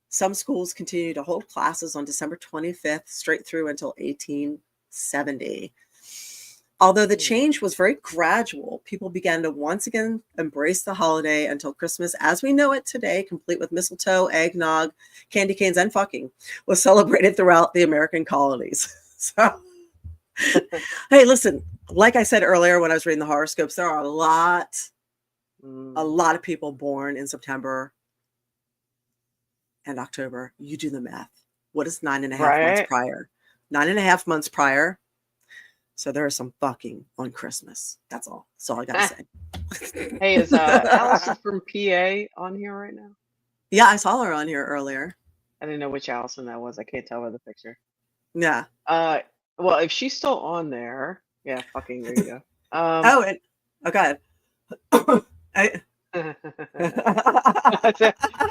some schools continued to hold classes on December 25th straight through until 1870. Although the change was very gradual, people began to once again embrace the holiday until Christmas, as we know it today, complete with mistletoe, eggnog, candy canes, and fucking, was celebrated throughout the American colonies. So, hey, listen, like I said earlier when I was reading the horoscopes, there are a lot of people born in September and October. You do the math. What is 9.5 months prior? 9.5 months prior. So there is some fucking on Christmas. That's all. That's all I got to say. Hey, is Allison from PA on here right now? Yeah, I saw her on here earlier. I didn't know which Allison that was. I can't tell by the picture. Yeah. Well, if she's still on there, yeah, fucking there you go. Okay.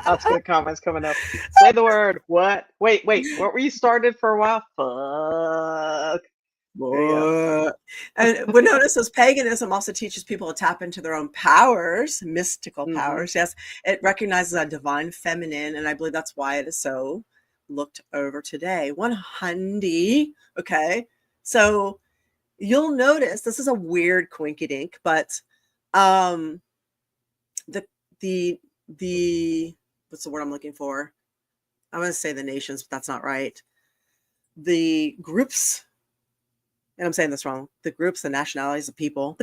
Lots of good comments coming up. Say the word. What? Wait. What were you started for a while? Fuck. And we notice as paganism also teaches people to tap into their own powers, mystical powers. Yes, it recognizes a divine feminine, and I believe that's why it is so looked over today. 100. Okay, so you'll notice this is a weird quinky dink, but the what's the word I'm looking for? I want to say the nations, but that's not right. The groups. And I'm saying this wrong, the groups, the nationalities, the people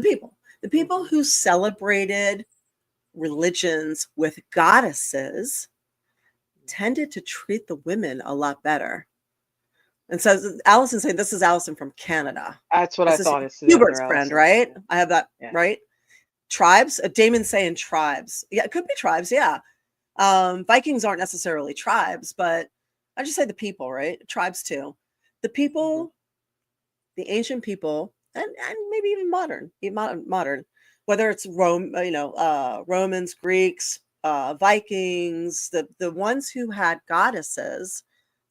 who celebrated religions with goddesses tended to treat the women a lot better. And so Allison saying, this is Allison from Canada. That's what This I is thought. It's the Hubert's other friend, Allison. right? Yeah. I have that, Yeah. right? Tribes. Damon's saying tribes. Yeah, it could be tribes. Yeah. Vikings aren't necessarily tribes, but I just say the people, right? Tribes too. The people, the ancient people, and maybe even modern, whether it's Rome, Romans, Greeks, Vikings, the ones who had goddesses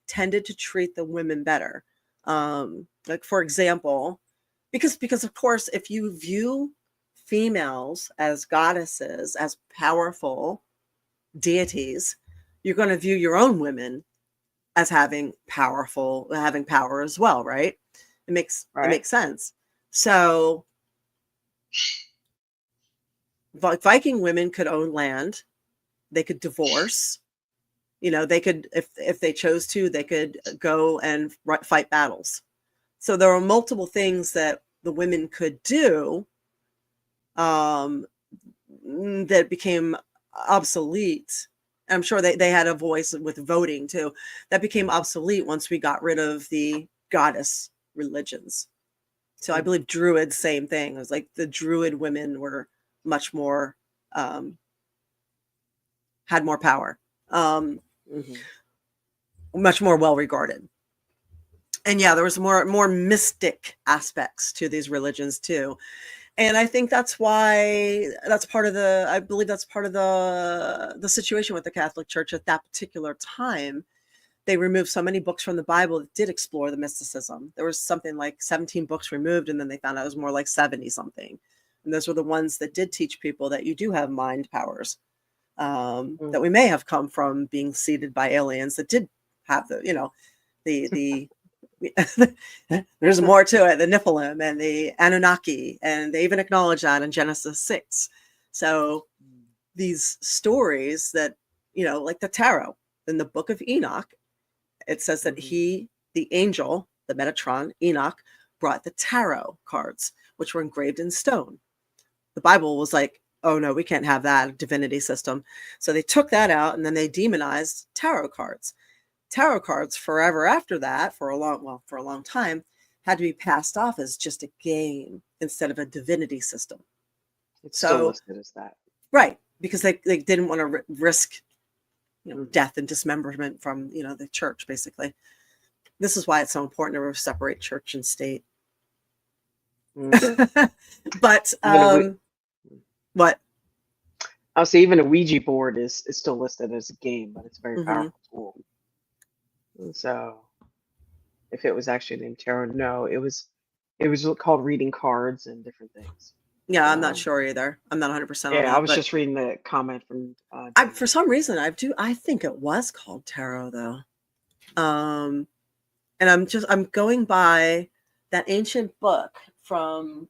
tended to treat the women better. Like for example, because of course, if you view females as goddesses, as powerful deities, you're going to view your own women as having power as well, right? It makes sense. So Viking women could own land, they could divorce, they could, if they chose to, they could go and fight battles. So there are multiple things that the women could do that became obsolete. I'm sure they had a voice with voting too. That became obsolete once we got rid of the goddess religions. So I believe Druids, same thing. It was like the Druid women were much more, had more power, much more well-regarded. And yeah, there was more mystic aspects to these religions too. And I think I believe that's part of the situation with the Catholic Church at that particular time. They removed so many books from the Bible that did explore the mysticism. There was something like 17 books removed, and then they found out it was more like 70 something. And those were the ones that did teach people that you do have mind powers, that we may have come from being seeded by aliens that did have the there's more to it, the Nephilim and the Anunnaki, and they even acknowledge that in Genesis 6. So these stories that, like the tarot in the book of Enoch, it says that the angel, the Metatron, Enoch, brought the tarot cards, which were engraved in stone. The Bible was like, oh no, we can't have that divinity system. So they took that out, and then they demonized tarot cards. Tarot cards forever after that, for a long time, had to be passed off as just a game instead of a divinity system. It's still listed as that. Right, because they didn't want to risk death and dismemberment from the church, basically. This is why it's so important to separate church and state. But what? I'll say even a Ouija board is still listed as a game, but it's a very powerful tool. And so if it was actually named tarot, no, it was called reading cards and different things. Yeah, I'm not sure either. I'm not 100% on that. Yeah, I was just reading the comment from for some reason I think it was called tarot though. And I'm going by that ancient book from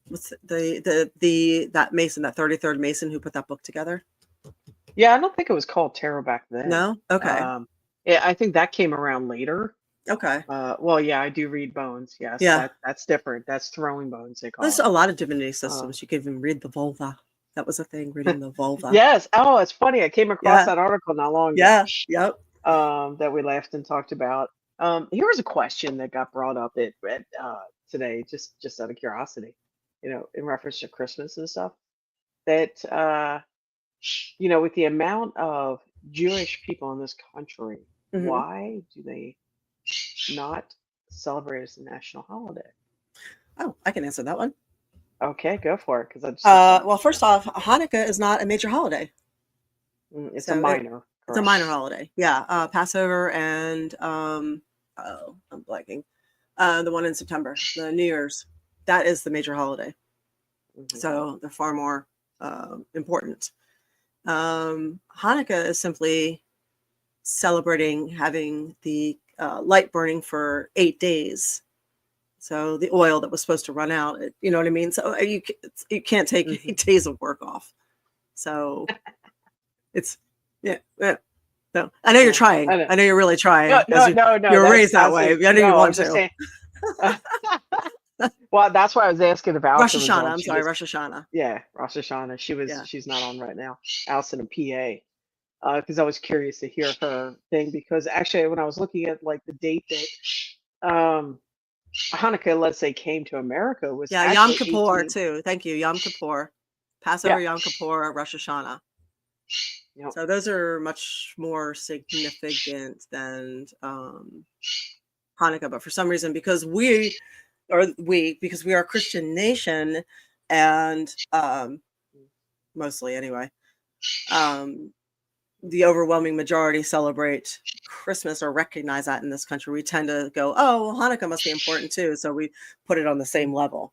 what's that Mason, that 33rd Mason who put that book together. Yeah, I don't think it was called tarot back then. No? Okay. Yeah, I think that came around later. Okay. Well, yeah, I do read bones. Yes. Yeah. That's different. That's throwing bones, they call There's it. a lot of divinity systems. You could even read the vulva. That was a thing, reading the vulva. Yes. Oh, it's funny. I came across that article not long ago. Yeah. Yep. That we laughed and talked about. Here was a question that got brought up today, just out of curiosity, in reference to Christmas and stuff. That with the amount of Jewish people in this country, why do they not celebrate as a national holiday? Oh, I can answer that one. Okay, go for it. Because well, first off, Hanukkah is not a major holiday. It's a minor. It's a minor holiday. Yeah, Passover and I'm blanking. The one in September, the New Year's, that is the major holiday. So they're far more important. Hanukkah is simply celebrating having the light burning for 8 days. So the oil that was supposed to run out, you know what I mean? So you can't take 8 days of work off. So it's, yeah. No, I know you're trying. I know you're really trying. No. You're raised that way. I know you want to. Well, that's why I was asking if Rosh Allison was Hashanah. on. I'm She sorry, was, Rosh Hashanah. yeah, Rosh Hashanah. Yeah. She's not on right now. Allison and PA. Because I was curious to hear her thing. Because actually, when I was looking at like the date that Hanukkah, let's say, came to America was Yeah, Yom actually Kippur 18. too. Thank you, Yom Kippur, Yeah. Passover, Yom Kippur, Rosh Hashanah. Yep. So those are much more significant than Hanukkah. But for some reason, because we are a Christian nation, and mostly anyway, the overwhelming majority celebrate Christmas or recognize that in this country. We tend to go, oh, well, Hanukkah must be important too, so we put it on the same level.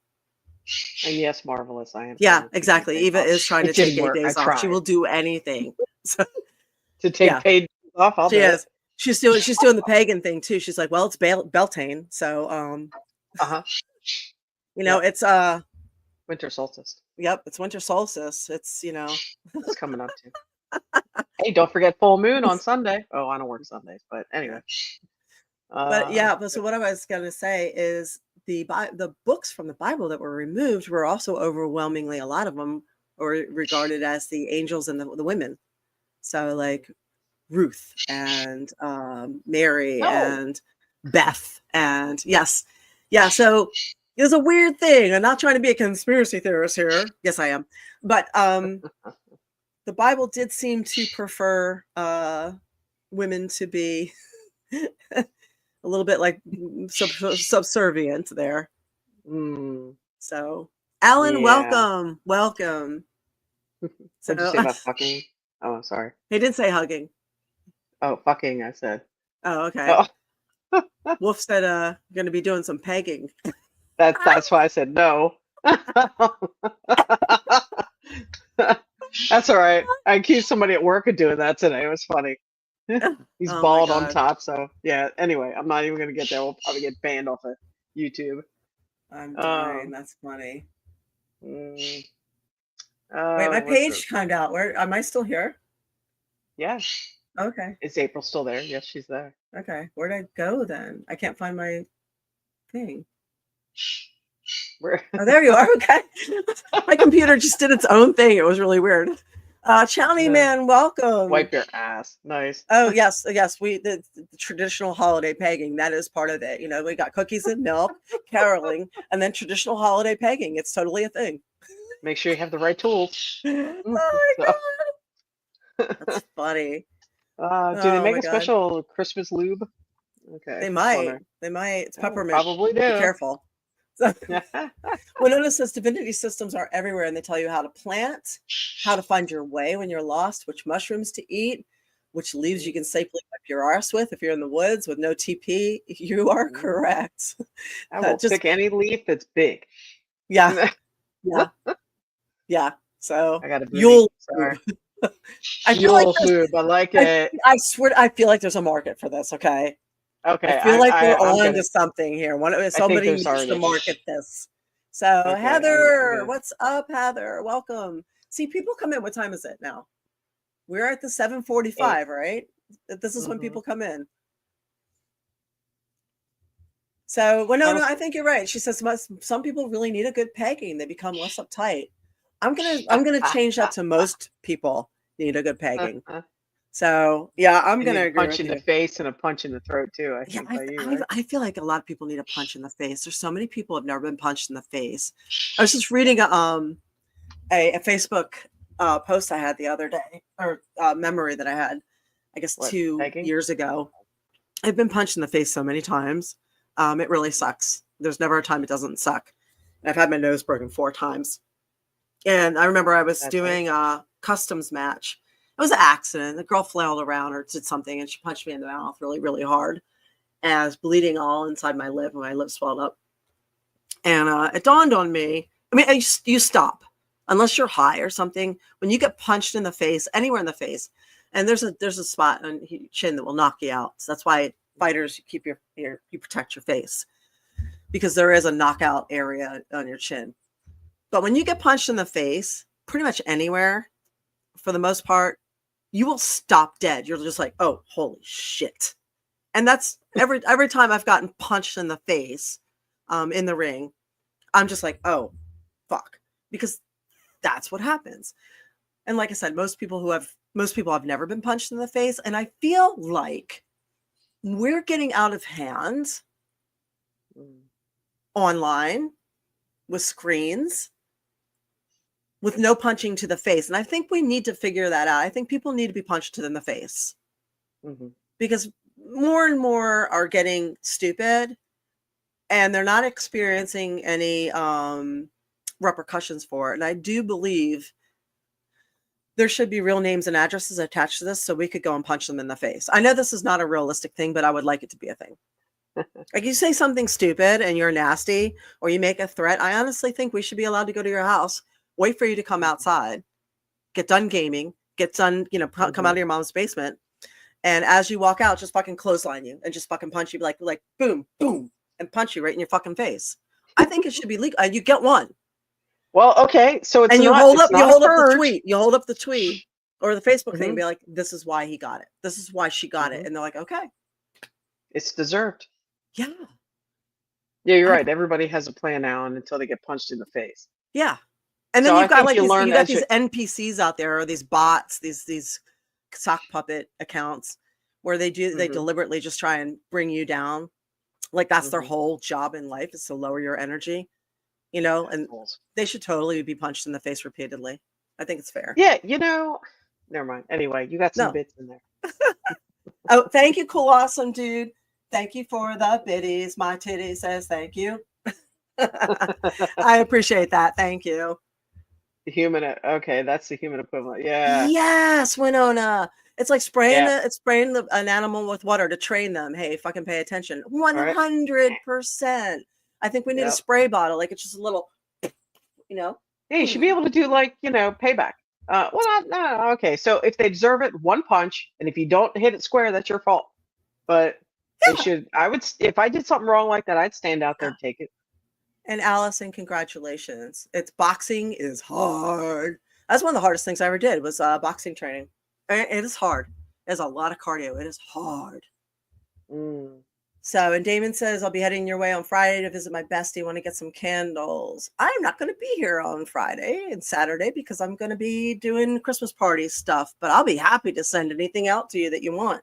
And yes, Marvelous, I am. Yeah, trying to exactly. take days Eva off. is trying It to take didn't 8 work. I days off. She tried will do anything. So, to take yeah, paid days off. I'll she do is. it. She's doing the pagan thing too. She's like, well, it's Beltane, so Uh-huh. Yep. It's winter solstice. Yep, it's winter solstice. It's It's coming up too. Hey, don't forget full moon on Sunday. Oh, I don't work Sundays, but anyway. But so what I was going to say is the books from the Bible that were removed were also overwhelmingly, a lot of them were regarded as the angels and the women. So like Ruth and Mary and Beth and yes. Yeah. So it was a weird thing. I'm not trying to be a conspiracy theorist here. Yes, I am. But the Bible did seem to prefer women to be a little bit like subservient there. So, Alan, welcome. So, did you say about fucking? Oh, I'm sorry. He didn't say hugging. Oh, fucking, I said. Oh, okay. Oh. Wolf said going to be doing some pegging. That's why I said no. That's all right. I accused somebody at work of doing that today. It was funny. He's bald on top, so yeah. Anyway, I'm not even gonna get there. We'll probably get banned off of YouTube. I'm dying. That's funny. Wait, my page timed out. Where am I still here? Yeah. Okay. Is April still there? Yes, she's there. Okay. Where'd I go then? I can't find my thing. Where? Oh, there you are. Okay. My computer just did its own thing. It was really weird. Chowny Man, welcome. Wipe your ass. Nice. Oh yes. We the traditional holiday pegging. That is part of it. We got cookies and milk, caroling, and then traditional holiday pegging. It's totally a thing. Make sure you have the right tools. Oh my god, that's funny. Do they make a special Christmas lube? Okay. They might. It's peppermint. Probably do. Be careful. So, Winona says divinity systems are everywhere, and they tell you how to plant, how to find your way when you're lost, which mushrooms to eat, which leaves you can safely wipe your arse with if you're in the woods with no TP. You are correct. I will pick any leaf that's big. Yeah. Yeah. So I got a Yule. I feel like lube. I like it. I swear, I feel like there's a market for this. Okay. Okay. I feel like we're on to something here. Somebody needs to market this. So Heather, what's up, Heather? Welcome. See, people come in. What time is it now? We're at the 7:45, right? This is when people come in. So, no, I think you're right. She says some people really need a good pegging. They become less uptight. I'm gonna change that to most people need a good pegging. So yeah, I'm gonna agree punch in the face and a punch in the throat too. I feel like a lot of people need a punch in the face. There's so many people who have never been punched in the face. I was just reading a Facebook post I had the other day, or memory that I had, I guess 2 years ago. I've been punched in the face so many times. It really sucks. There's never a time it doesn't suck. And I've had my nose broken 4 times. And I remember I was doing a customs match. It was an accident. The girl flailed around or did something, and she punched me in the mouth really, really hard. And I was bleeding all inside my lip, and my lip swelled up. And it dawned on me. I mean, you stop unless you're high or something. When you get punched in the face, anywhere in the face, and there's a spot on your chin that will knock you out. So that's why fighters keep you protect your face, because there is a knockout area on your chin. But when you get punched in the face, pretty much anywhere, for the most part, you will stop dead. You're just like, oh, holy shit. And that's every time I've gotten punched in the face in the ring. I'm just like, oh, fuck, because that's what happens. And like I said, most people have never been punched in the face, and I feel like we're getting out of hand online with screens with no punching to the face. And I think we need to figure that out. I think people need to be punched in the face because more and more are getting stupid and they're not experiencing any repercussions for it. And I do believe there should be real names and addresses attached to this so we could go and punch them in the face. I know this is not a realistic thing, but I would like it to be a thing. Like you say something stupid and you're nasty or you make a threat. I honestly think we should be allowed to go to your house, wait for you to come outside, get done gaming, get done, come out of your mom's basement. And as you walk out, just fucking clothesline you and just fucking punch you like boom, boom, and punch you right in your fucking face. I think it should be legal. You get one. Well, okay, so it's and you not, hold up the tweet. You hold up the tweet or the Facebook thing and be like, this is why he got it. This is why she got it. And they're like, okay. It's deserved. Yeah. Yeah, you're right. Everybody has a plan now until they get punched in the face. Yeah. And then you've got these NPCs out there or these bots, these sock puppet accounts where they deliberately just try and bring you down. Like that's their whole job in life is to lower your energy. And they should totally be punched in the face repeatedly. I think it's fair. Yeah, never mind. Anyway, you got some bits in there. Oh, thank you, cool, awesome dude. Thank you for the biddies. My titty says thank you. I appreciate that. Thank you. The human. Okay, that's the human equivalent. Yeah. Yes, Winona. It's like spraying an animal with water to train them. Hey, fucking pay attention. 100%. I think we need a spray bottle. Like it's just a little, Yeah, you should be able to do payback. No. Okay, so if they deserve it, one punch, and if you don't hit it square, that's your fault. But they should. If I did something wrong like that, I'd stand out there and take it. And Allison, congratulations. Boxing is hard. That's one of the hardest things I ever did was boxing training. It is hard. There's a lot of cardio. It is hard. So, and Damon says, I'll be heading your way on Friday to visit my bestie. Want to get some candles. I'm not going to be here on Friday and Saturday because I'm going to be doing Christmas party stuff, but I'll be happy to send anything out to you that you want.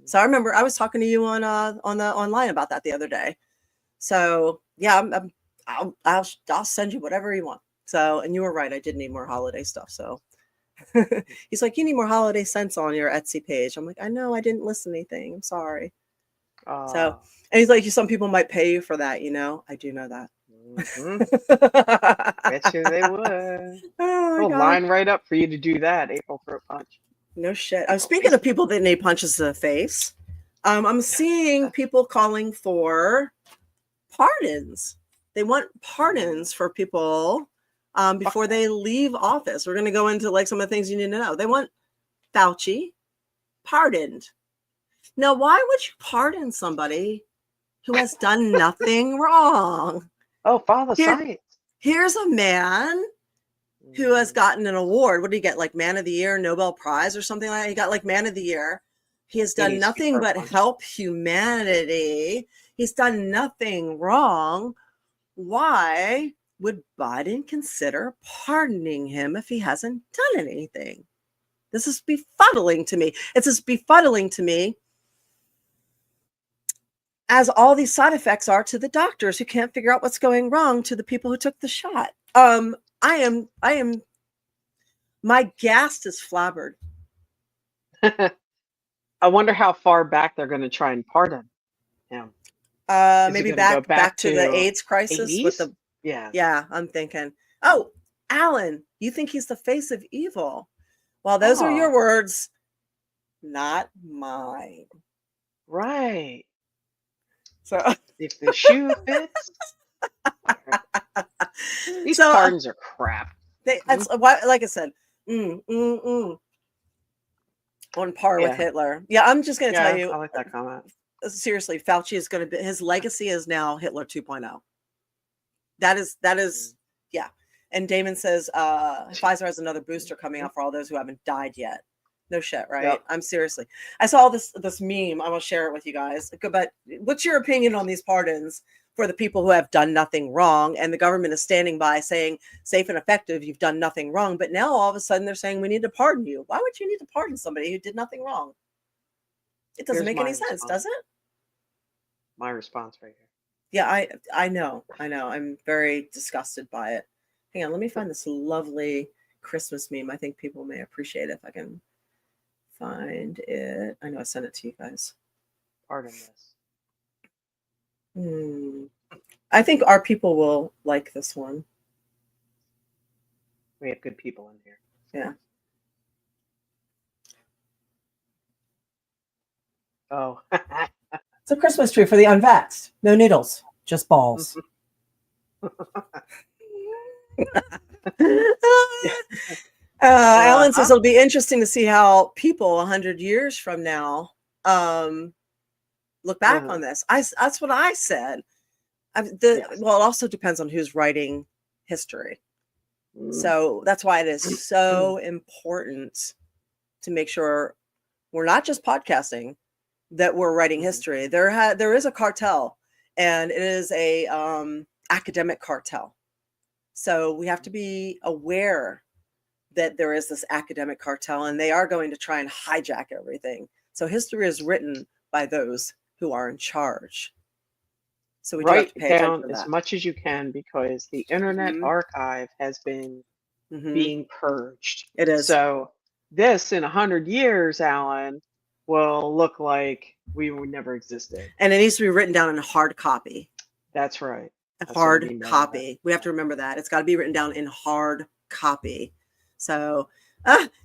So I remember I was talking to you on the online about that the other day. So yeah, I'll send you whatever you want. So, and you were right. I did need more holiday stuff. So he's like, you need more holiday scents on your Etsy page. I'm like, I know, I didn't list anything. I'm sorry. So, and he's like, some people might pay you for that. I do know that. Bet you they would. We'll line right up for you to do that. April throat punch. No shit. I'm speaking of people that need punches to the face. I'm seeing people calling for pardons. They want pardons for people before they leave office. We're going to go into some of the things you need to know. They want Fauci pardoned. Now, why would you pardon somebody who has done nothing wrong? Oh, follow science. Here's a man who has gotten an award. What did he get? Like Man of the Year, Nobel Prize or something like that? He got like Man of the Year. He has done nothing but help humanity. He's done nothing wrong. Why would Biden consider pardoning him if he hasn't done anything? This is befuddling to me. It's as befuddling to me as all these side effects are to the doctors who can't figure out what's going wrong to the people who took the shot. My ghast is flabbered. I wonder how far back they're going to try and pardon him. Maybe back to the AIDS crisis 80s? with the yeah. I'm thinking. Oh, Alan, you think he's the face of evil? Well, those are your words, not mine. Right. So if the shoe fits, these pardons are crap. That's like I said. On par with Hitler. Yeah, I'm just going to tell you. I like that comment. Seriously, Fauci is going to be, his legacy is now Hitler 2.0. That is, yeah. And Damon says Pfizer has another booster coming out for all those who haven't died yet. No shit, right? Yep. I'm seriously. I saw this meme. I will share it with you guys. But what's your opinion on these pardons? for the people who have done nothing wrong. And the government is standing by saying, safe and effective, you've done nothing wrong. But now all of a sudden they're saying we need to pardon you. Why would you need to pardon somebody who did nothing wrong? It doesn't Here's make any my sense, does it? My response right here. Yeah, I know. I'm very disgusted by it. Hang on, let me find this lovely Christmas meme. I think people may appreciate it if I can find it. I know I sent it to you guys. Pardon this. I think our people will like this one. We have good people in here. Yeah. Oh. It's a Christmas tree for the unvaxxed. No needles, just balls. Alan says it'll be interesting to see how people 100 years from now look back on this. That's what I said. Well, it also depends on who's writing history. So that's why it is so important to make sure we're not just podcasting, that we're writing history. There is a cartel, and it is a academic cartel. So we have to be aware that there is this academic cartel, and they are going to try and hijack everything. So history is written by those who are in charge. So we do have write to pay attention down to as that. much as you can, because the Internet Mhm. Archive has been being purged. It is. So this in 100 years, Alan, will look like we never existed. And it needs to be written down in hard copy. That's right. A That's what I hard mean by copy. We have to remember that. It's got to be written down in hard copy. So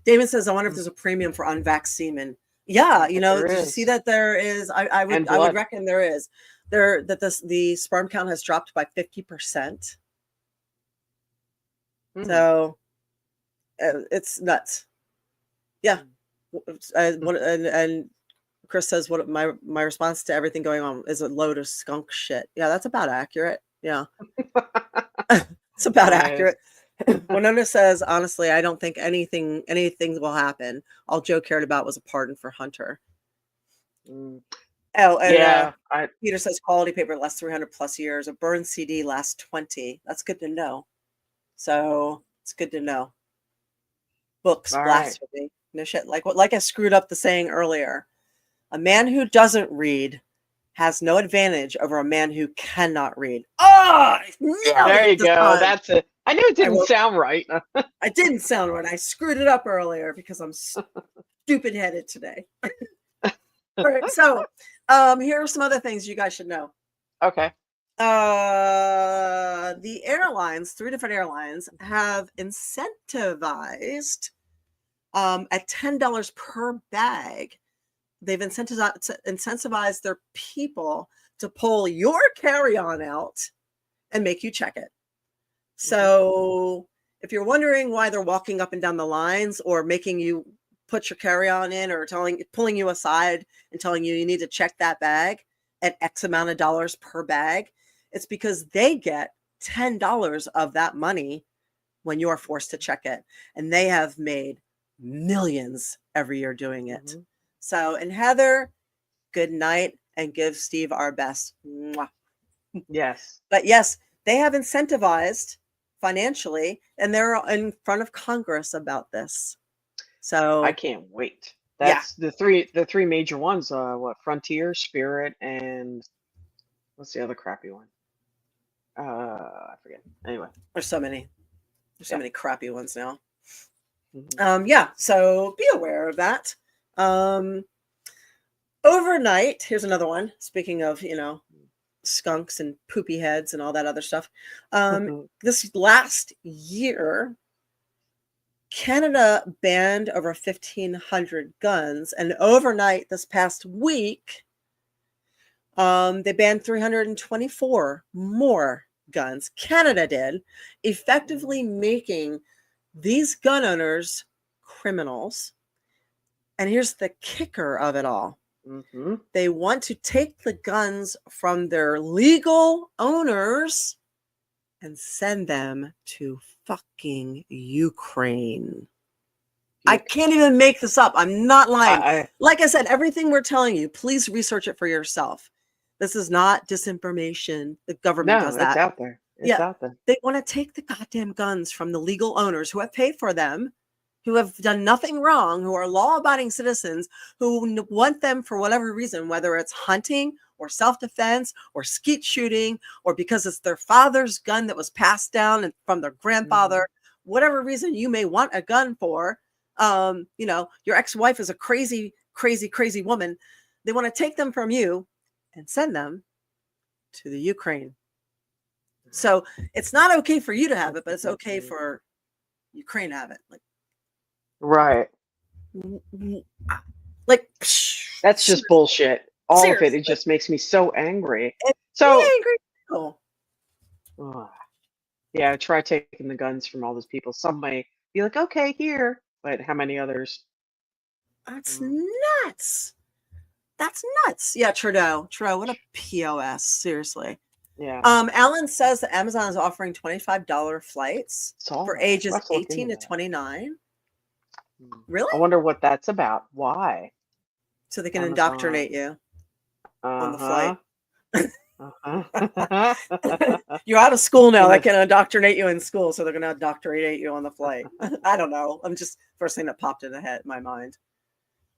Damon says, I wonder if there's a premium for unvaxxed semen. Yeah, you know, There did you is. see that there is? I And would blood. reckon there is. The sperm count has dropped by 50%. So it's nuts. Yeah. And Chris says, what my response to everything going on is a load of skunk shit. Yeah, that's about accurate. Yeah. It's about Nice. accurate. Winona says, honestly, I don't think anything will happen. All Joe cared about was a pardon for Hunter. Mm. Oh, and Yeah. Peter says quality paper lasts 300 plus years. A burned CD lasts 20. That's good to know. So it's good to know. Books, All right. blasphemy. No shit. Like I screwed up the saying earlier. A man who doesn't read has no advantage over a man who cannot read. Oh, There you go. That's it. I knew it didn't sound right. I didn't sound right. I screwed it up earlier because I'm stupid headed today. All right, so here are some other things you guys should know. Okay. The airlines, 3 different airlines, have incentivized at $10 per bag. They've incentivized their people to pull your carry-on out and make you check it. So if you're wondering why they're walking up and down the lines or making you put your carry-on in or pulling you aside and telling you need to check that bag at X amount of dollars per bag, it's because they get $10 of that money when you're forced to check it. And they have made millions every year doing it. Mhm. So, and Heather, good night, and give Steve our best. Mwah. Yes. But yes, they have incentivized financially, and they're in front of Congress about this. So I can't wait. Yeah. That's the three major ones. What, Frontier, Spirit, and what's the other crappy one? I forget. Anyway. there's so many. There's so Yeah. many crappy ones now. Mhm. Yeah, so be aware of that. Overnight, here's another one. Speaking of, skunks and poopy heads and all that other stuff. This last year, Canada banned over 1,500 guns, and overnight this past week, they banned 324 more guns. Canada did, effectively making these gun owners criminals. And here's the kicker of it all. Mhm. They want to take the guns from their legal owners and send them to fucking Ukraine. I can't even make this up. I'm not lying. Like I said, everything we're telling you, please research it for yourself. This is not disinformation. The government No, does it's that. out there. It's Yeah. out there. They want to take the goddamn guns from the legal owners who have paid for them, who have done nothing wrong, who are law-abiding citizens, who want them for whatever reason, whether it's hunting or self-defense or skeet shooting, or because it's their father's gun that was passed down and from their grandfather, whatever reason you may want a gun for. Your ex-wife is a crazy, crazy, crazy woman. They want to take them from you and send them to the Ukraine. So it's not okay for you to have it, but it's okay for Ukraine to have it. Right. That's just bullshit. All of it. Seriously. It just makes me so angry. It's So angry. Oh, yeah, try taking the guns from all those people. Some may be like, okay, here, but how many others? that's nuts. That's nuts. Yeah, Trudeau, what a POS. Seriously. Yeah. Alan says that Amazon is offering $25 flights for ages Let's look 18 to into that. 29. I Really? wonder what that's about. Why? So they can Amazon. indoctrinate you on the flight. You're out of school now. They can indoctrinate you in school, so they're going to indoctrinate you on the flight. I don't know. I'm just first thing that popped in my mind.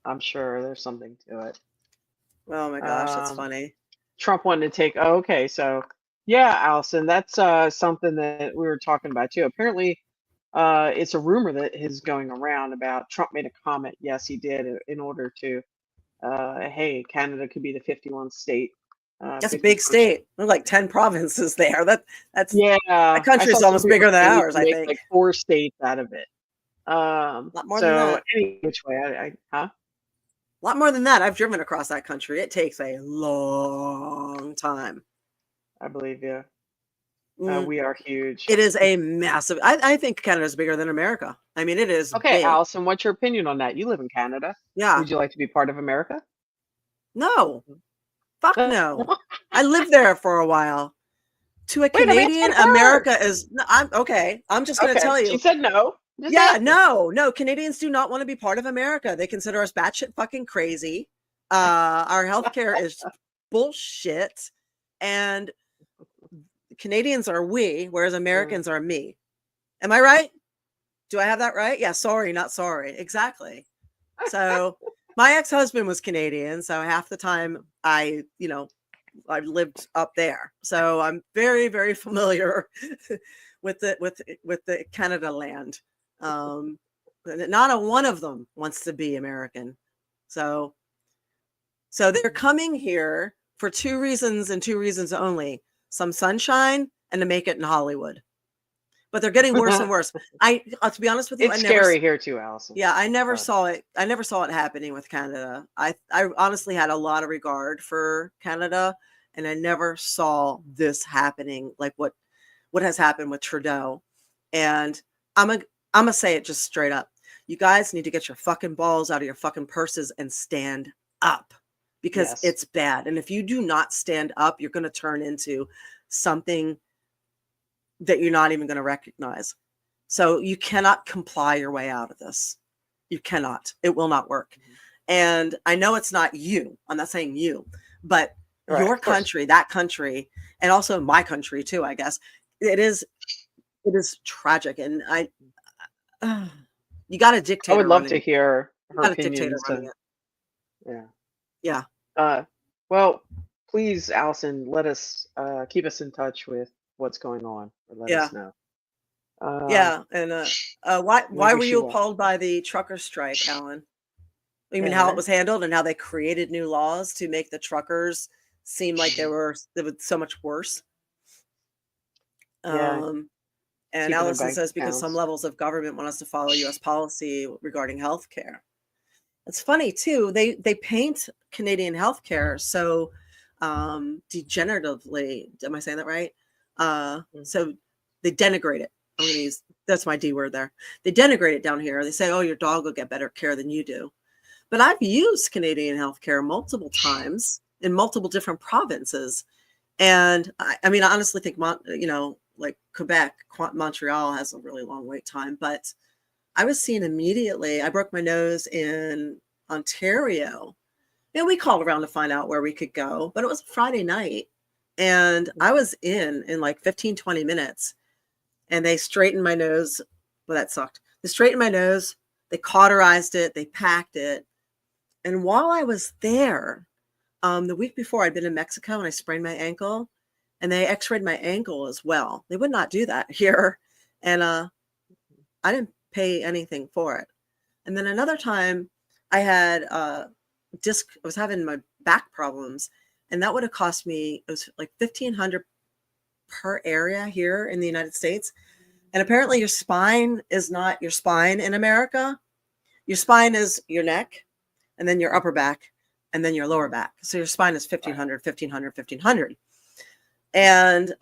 I'm sure there's something to it. Oh my gosh, that's funny. Trump wanted to take. Oh, okay, so yeah, Allison, that's something that we were talking about too. Apparently, it's a rumor that is going around about Trump made a comment. Yes, he did in order to, hey, Canada could be the 51st state. That's a big state. There's like 10 provinces there. That's yeah. That country's almost bigger than ours, I think. Like 4 states out of it. A lot more than that. Any which way, A lot more than that. I've driven across that country. It takes a long time. I believe you. We are huge. It is a massive. I think Canada's bigger than America. I mean, it is. Okay, big. Allison, what's your opinion on that? You live in Canada. Yeah. Would you like to be part of America? No. Fuck no. I lived there for a while. To a Canadian, America is. I'm okay. I'm just going to tell you. She said no. No. Canadians do not want to be part of America. They consider us batshit fucking crazy. Our healthcare is bullshit, and Canadians are we, whereas Americans are me. Am I right? Do I have that right? Yeah. Sorry, not sorry. Exactly. So my ex-husband was Canadian, so half the time I lived up there. So I'm very, very familiar with the Canada land. Not a one of them wants to be American. So they're coming here for 2 reasons and 2 reasons only: some sunshine and to make it in Hollywood. But they're getting worse and worse. To be honest with you, it's scary here too, Allison. Yeah, I never saw it. I never saw it happening with Canada. I honestly had a lot of regard for Canada, and I never saw this happening, like what has happened with Trudeau. And I'm gonna say it just straight up. You guys need to get your fucking balls out of your fucking purses and stand up, because it's bad. And if you do not stand up, you're going to turn into something that you're not even going to recognize. So you cannot comply your way out of this. You cannot. It will not work. And I know it's not you. I'm not saying you, but your country, that country, and also my country too, I guess. It is tragic. And you got a dictator. I would love to hear her got a opinions. dictator running it. Yeah. Well, please, Allison, let us keep us in touch with what's going on. Or let us know. And why were you appalled by the trucker strike, Alan? You mean how it was handled and how they created new laws to make the truckers seem like they were so much worse? And Allison says because some levels of government want us to follow U.S. policy regarding healthcare. It's funny too. They paint Canadian healthcare so degeneratively. Am I saying that right? So they denigrate it. I'm going to use that's my D word there. They denigrate it down here. They say, "Oh, your dog will get better care than you do." But I've used Canadian healthcare multiple times in multiple different provinces, and I mean, I honestly think like Quebec, Montreal has a really long wait time, but I was seen immediately. I broke my nose in Ontario And we called around to find out where we could go, but it was Friday night. And I was in like 15, 20 minutes. And they straightened my nose. Well, that sucked. They straightened my nose. They cauterized it. They packed it. And while I was there, the week before I'd been in Mexico and I sprained my ankle, and they x-rayed my ankle as well. They would not do that here. And I didn't pay anything for it. And then another time I had I was having my back problems, and that would have cost me, it was like $1,500 per area here in the United States. And apparently your spine is not your spine in America. Your spine is your neck, and then your upper back, and then your lower back. So your spine is $1,500. And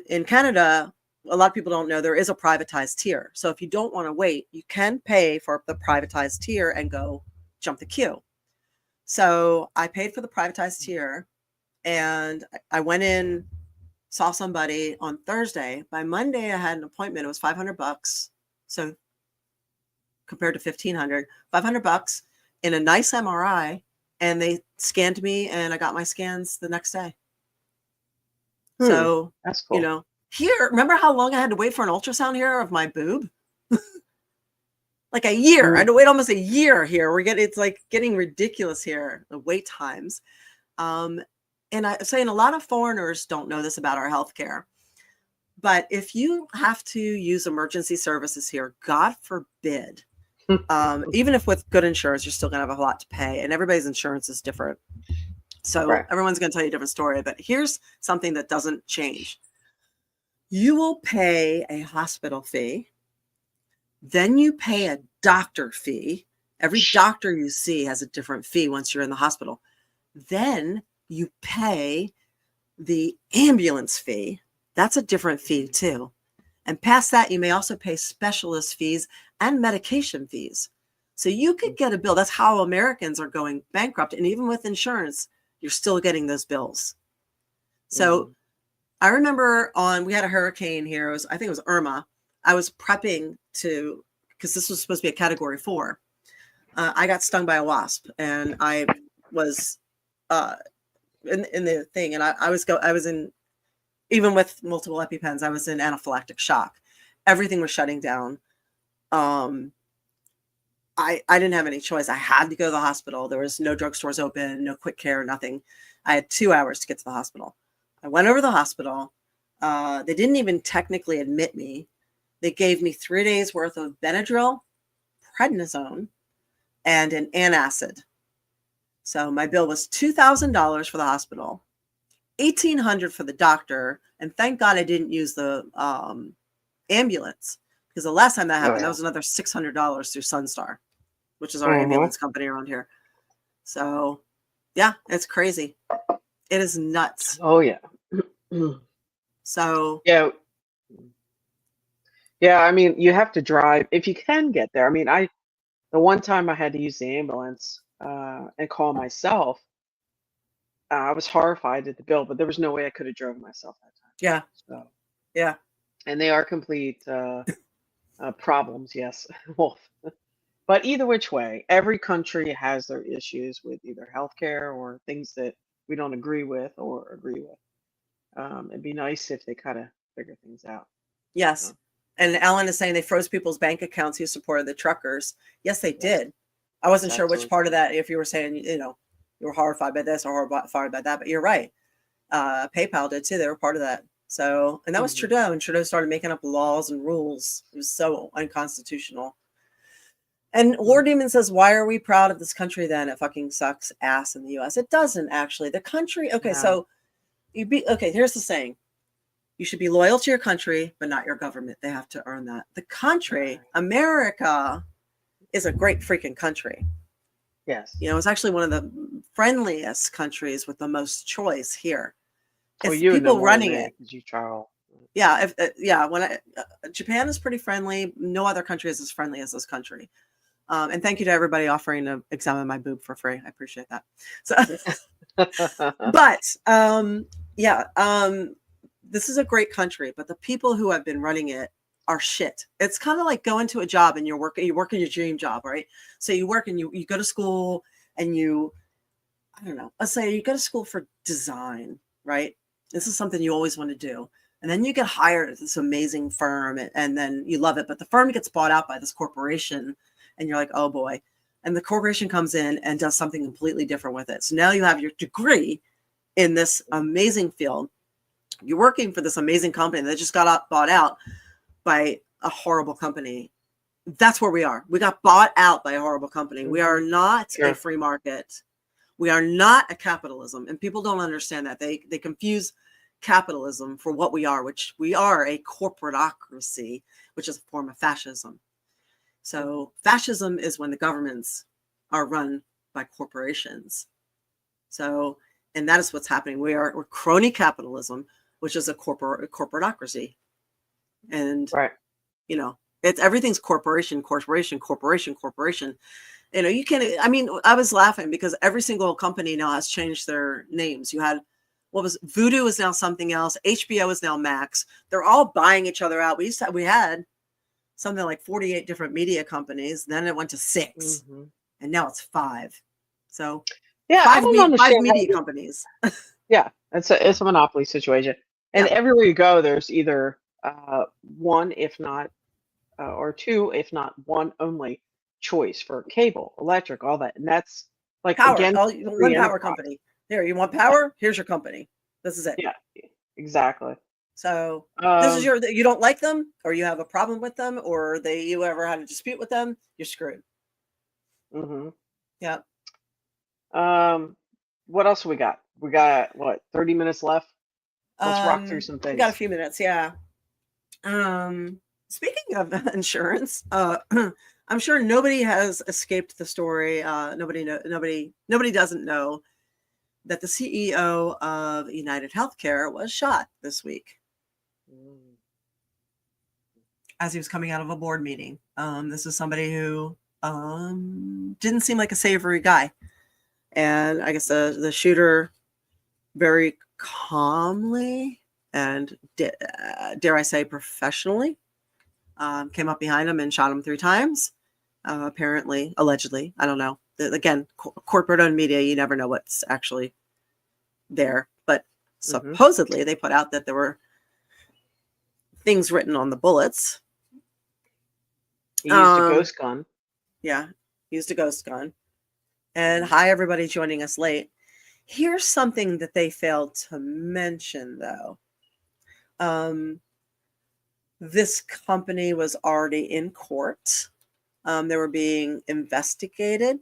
in Canada, a lot of people don't know there is a privatized tier. So if you don't want to wait, you can pay for the privatized tier and go jump the queue. So I paid for the privatized tier, and I went in, saw somebody on Thursday. By Monday, I had an appointment. It was $500. So compared to $1,500, $500 in a nice MRI, and they scanned me, and I got my scans the next day. So that's cool. You know, here, remember how long I had to wait for an ultrasound here of my boob? Like a year. I had to wait almost a year here. It's like getting ridiculous here, the wait times. And I'm saying a lot of foreigners don't know this about our healthcare. But if you have to use emergency services here, God forbid, even if with good insurance, you're still going to have a lot to pay, and everybody's insurance is different. So everyone's going to tell you a different story. But here's something that doesn't change. You will pay a hospital fee. Then you pay a doctor fee. Every doctor you see has a different fee once you're in the hospital. Then you pay the ambulance fee. That's a different fee too. And past that, you may also pay specialist fees and medication fees. So you could get a bill. That's how Americans are going bankrupt. And even with insurance, you're still getting those bills. So I remember we had a hurricane here. I think it was Irma. I was prepping because this was supposed to be a category 4. I got stung by a wasp, and I was in the thing. And I was in, even with multiple EpiPens, I was in anaphylactic shock. Everything was shutting down. I didn't have any choice. I had to go to the hospital. There was no drugstores open, no quick care, nothing. I had 2 hours to get to the hospital. I went over to the hospital. They didn't even technically admit me. They gave me 3 days worth of Benadryl, prednisone, and an antacid. So my bill was $2,000 for the hospital, $1,800 for the doctor, and thank God I didn't use the ambulance, because the last time that happened, that was another $600 through Sunstar, which is our ambulance company around here. So, yeah, it's crazy. It is nuts. Oh yeah. So yeah. I mean, you have to drive if you can get there. I mean, the one time I had to use the ambulance and call myself, I was horrified at the bill, but there was no way I could have driven myself that time. yeah, So, yeah, and they are complete problems, yes. Well, but either which way, every country has their issues with either healthcare or things that we don't agree with or agree with. It'd be nice if they kind of figure things out. yes. And Alan is saying they froze people's bank accounts who supported the truckers. Yes, they did. I wasn't sure which part of that, if you were saying, you were horrified by this or horrified by that, but you're right. PayPal did too. They were part of that. So, and that was Trudeau, and Trudeau started making up laws and rules. It was so unconstitutional. And War Demon says, why are we proud of this country then? It fucking sucks ass in the US. It doesn't actually. The country, okay, so here's the saying. You should be loyal to your country, but not your government. They have to earn that. The country, America, is a great freaking country. Yes. It's actually one of the friendliest countries with the most choice here. Well, If people running it, you travel. yeah, Japan is pretty friendly. No other country is as friendly as this country. And thank you to everybody offering to examine my boob for free. I appreciate that. So, but this is a great country, but the people who have been running it are shit. It's kind of like going to a job and you work in your dream job, right? So you work and you go to school and you I don't know, let's say you go to school for design, right? This is something you always want to do. And then you get hired at this amazing firm and then you love it, but the firm gets bought out by this corporation and you're like, oh boy. And the corporation comes in and does something completely different with it. So now you have your degree in this amazing field. You're working for this amazing company that just got bought out by a horrible company. That's where we are. We got bought out by a horrible company. We are not a free market. We are not a capitalism. And people don't understand that. They confuse capitalism for what we are, which we are a corporatocracy, which is a form of fascism. So fascism is when the governments are run by corporations. So, and that is what's happening. We're crony capitalism, which is a corporatocracy. And, you know, everything's corporation. You know, you can, I mean, I was laughing because every single company now has changed their names. You had, Voodoo is now something else. HBO is now Max. They're all buying each other out. We had something like 48 different media companies. Then it went to 6 and now it's 5. So yeah, five media companies. Yeah, it's a monopoly situation. And everywhere you go, there's either one, if not, or two, if not one only choice for cable, electric, all that. And that's like, power. again, One power company. Here, you want power? Here's your company. This is it. Yeah, exactly. So this is you don't like them, or you have a problem with them, or you ever had a dispute with them, you're screwed. Yeah. What else we got? We got 30 minutes left. Let's rock through some things. We got a few minutes, yeah. Speaking of insurance, I'm sure nobody has escaped the story. Nobody doesn't know that the CEO of United Healthcare was shot this week as he was coming out of a board meeting. This is somebody who didn't seem like a savory guy. And I guess the shooter very calmly and dare I say professionally came up behind him and shot him 3 times. Apparently, allegedly, I don't know. Again, corporate-owned media, you never know what's actually there. But supposedly, they put out that there were things written on the bullets. He used a ghost gun. Yeah, used a ghost gun. And hi, everybody joining us late. Here's something that they failed to mention, though. This company was already in court. They were being investigated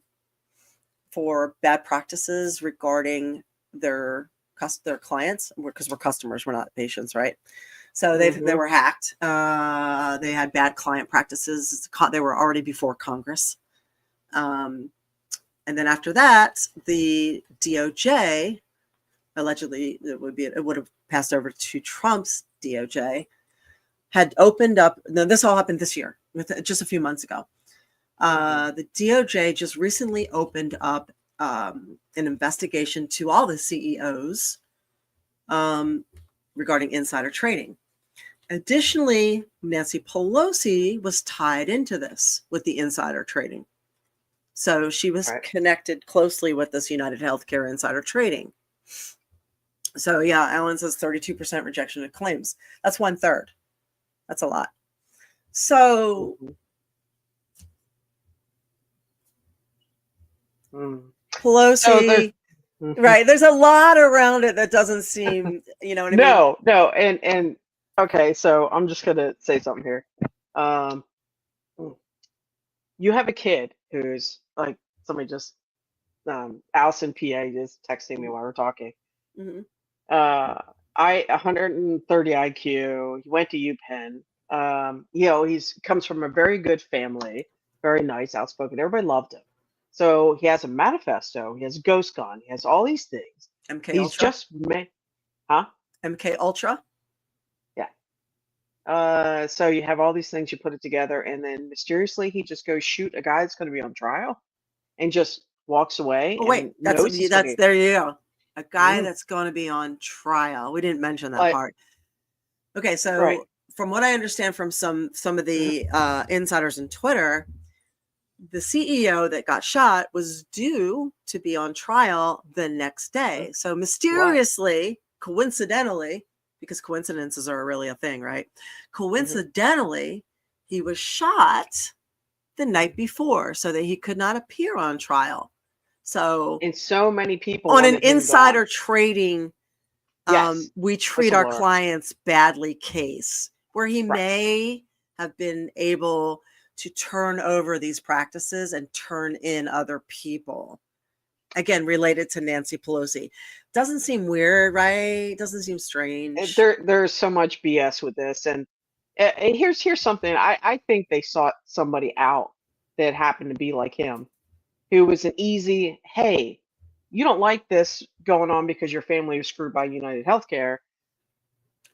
for bad practices regarding their clients, because we're customers, we're not patients, right? So they were hacked. They had bad client practices. They were already before Congress. And then after that, the DOJ, allegedly, it would have passed over to Trump's DOJ, had opened up. Now, this all happened this year, just a few months ago. The DOJ just recently opened up an investigation to all the CEOs regarding insider trading. Additionally, Nancy Pelosi was tied into this with the insider trading. So she was connected closely with this United Healthcare insider trading. So yeah, Ellen says 32% rejection of claims. That's 1/3. That's a lot. So Pelosi, right? There's a lot around it that doesn't seem, you know what I mean? No, and okay, so I'm just gonna say something here. You have a kid who's like, somebody just Allison PA just texting me while we're talking. 130 IQ. He went to UPenn. You know, comes from a very good family, very nice, outspoken. Everybody loved him. So he has a manifesto. He has a ghost gun. He has all these things. MK Ultra. MK Ultra. Yeah. So you have all these things. You put it together, and then mysteriously he just goes shoot a guy that's going to be on trial, and just walks away. Oh wait, that's there you go. A guy that's going to be on trial. We didn't mention that part. Okay, so from what I understand from some of the insiders in Twitter, the CEO that got shot was due to be on trial the next day. So mysteriously, coincidentally, because coincidences are really a thing, right? Coincidentally, he was shot the night before so that he could not appear on trial. So, And so many people on an wanted him insider gone. trading, Yes. we treat our Whistleblower. clients badly case where he Right. may have been able to turn over these practices and turn in other people. Again, related to Nancy Pelosi. Doesn't seem weird, right? Doesn't seem strange. There's so much BS with this, and here's something. I think they sought somebody out that happened to be like him, who was an easy, hey, you don't like this going on because your family was screwed by United Healthcare.